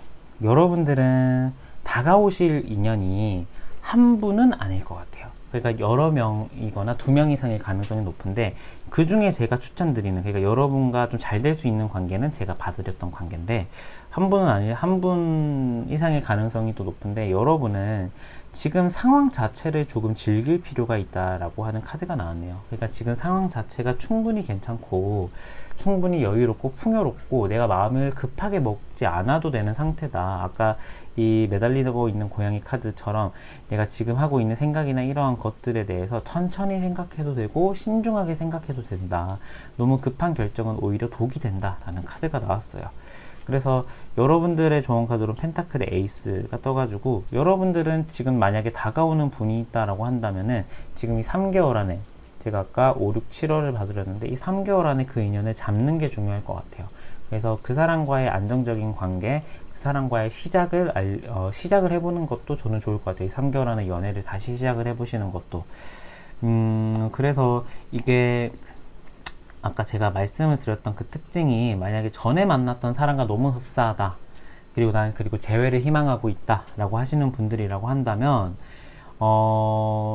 여러분들은 다가오실 인연이 한 분은 아닐 것 같아요. 그러니까 여러 명이거나 2명 이상일 가능성이 높은데, 그 중에 제가 추천드리는, 그러니까 여러분과 좀 잘 될 수 있는 관계는 제가 봐드렸던 관계인데, 한 분은 아니라 한 분 이상일 가능성이 또 높은데, 여러분은 지금 상황 자체를 조금 즐길 필요가 있다라고 하는 카드가 나왔네요. 그러니까 지금 상황 자체가 충분히 괜찮고 충분히 여유롭고 풍요롭고 내가 마음을 급하게 먹지 않아도 되는 상태다. 아까 이 매달리고 있는 고양이 카드처럼 내가 지금 하고 있는 생각이나 이러한 것들에 대해서 천천히 생각해도 되고 신중하게 생각해도 된다. 너무 급한 결정은 오히려 독이 된다 라는 카드가 나왔어요. 그래서 여러분들의 조언 카드로 펜타클의 에이스가 떠가지고, 여러분들은 지금 만약에 다가오는 분이 있다라고 한다면은 지금 이 3개월 안에, 제가 아까 5, 6, 7월을 봐드렸는데 이 3개월 안에 그 인연을 잡는 게 중요할 것 같아요. 그래서 그 사람과의 안정적인 관계, 그 사람과의 시작을 해보는 것도 저는 좋을 것 같아요. 이 3개월 안에 연애를 다시 시작을 해보시는 것도. 그래서 이게 아까 제가 말씀을 드렸던 그 특징이, 만약에 전에 만났던 사람과 너무 흡사하다, 그리고 난 재회를 희망하고 있다 라고 하시는 분들이라고 한다면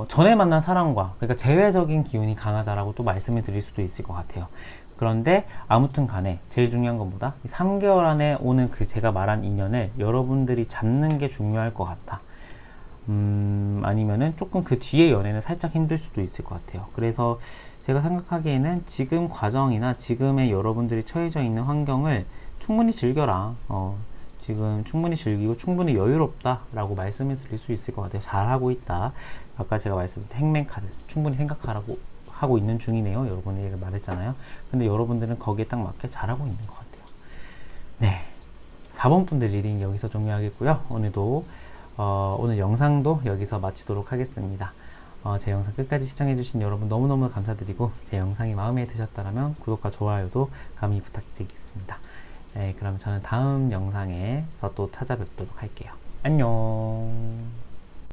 전에 만난 사람과, 그러니까 재회적인 기운이 강하다라고 또 말씀을 드릴 수도 있을 것 같아요. 그런데 아무튼 간에 제일 중요한 것보다 이 3개월 안에 오는 그 제가 말한 인연을 여러분들이 잡는 게 중요할 것 같다. 아니면은 조금 그 뒤에 연애는 살짝 힘들 수도 있을 것 같아요. 그래서 제가 생각하기에는 지금 과정이나 지금의 여러분들이 처해져 있는 환경을 충분히 즐겨라. 지금 충분히 즐기고 충분히 여유롭다 라고 말씀을 드릴 수 있을 것 같아요. 잘하고 있다. 아까 제가 말씀드린 행맨 카드, 충분히 생각하라고 하고 있는 중이네요. 여러분에게 말했잖아요. 근데 여러분들은 거기에 딱 맞게 잘하고 있는 것 같아요. 네, 4번 분들 리딩 여기서 종료하겠고요. 오늘 영상도 여기서 마치도록 하겠습니다. 제 영상 끝까지 시청해주신 여러분 너무너무 감사드리고, 제 영상이 마음에 드셨다면 구독과 좋아요도 감히 부탁드리겠습니다. 네, 그럼 저는 다음 영상에서 또 찾아뵙도록 할게요. 안녕.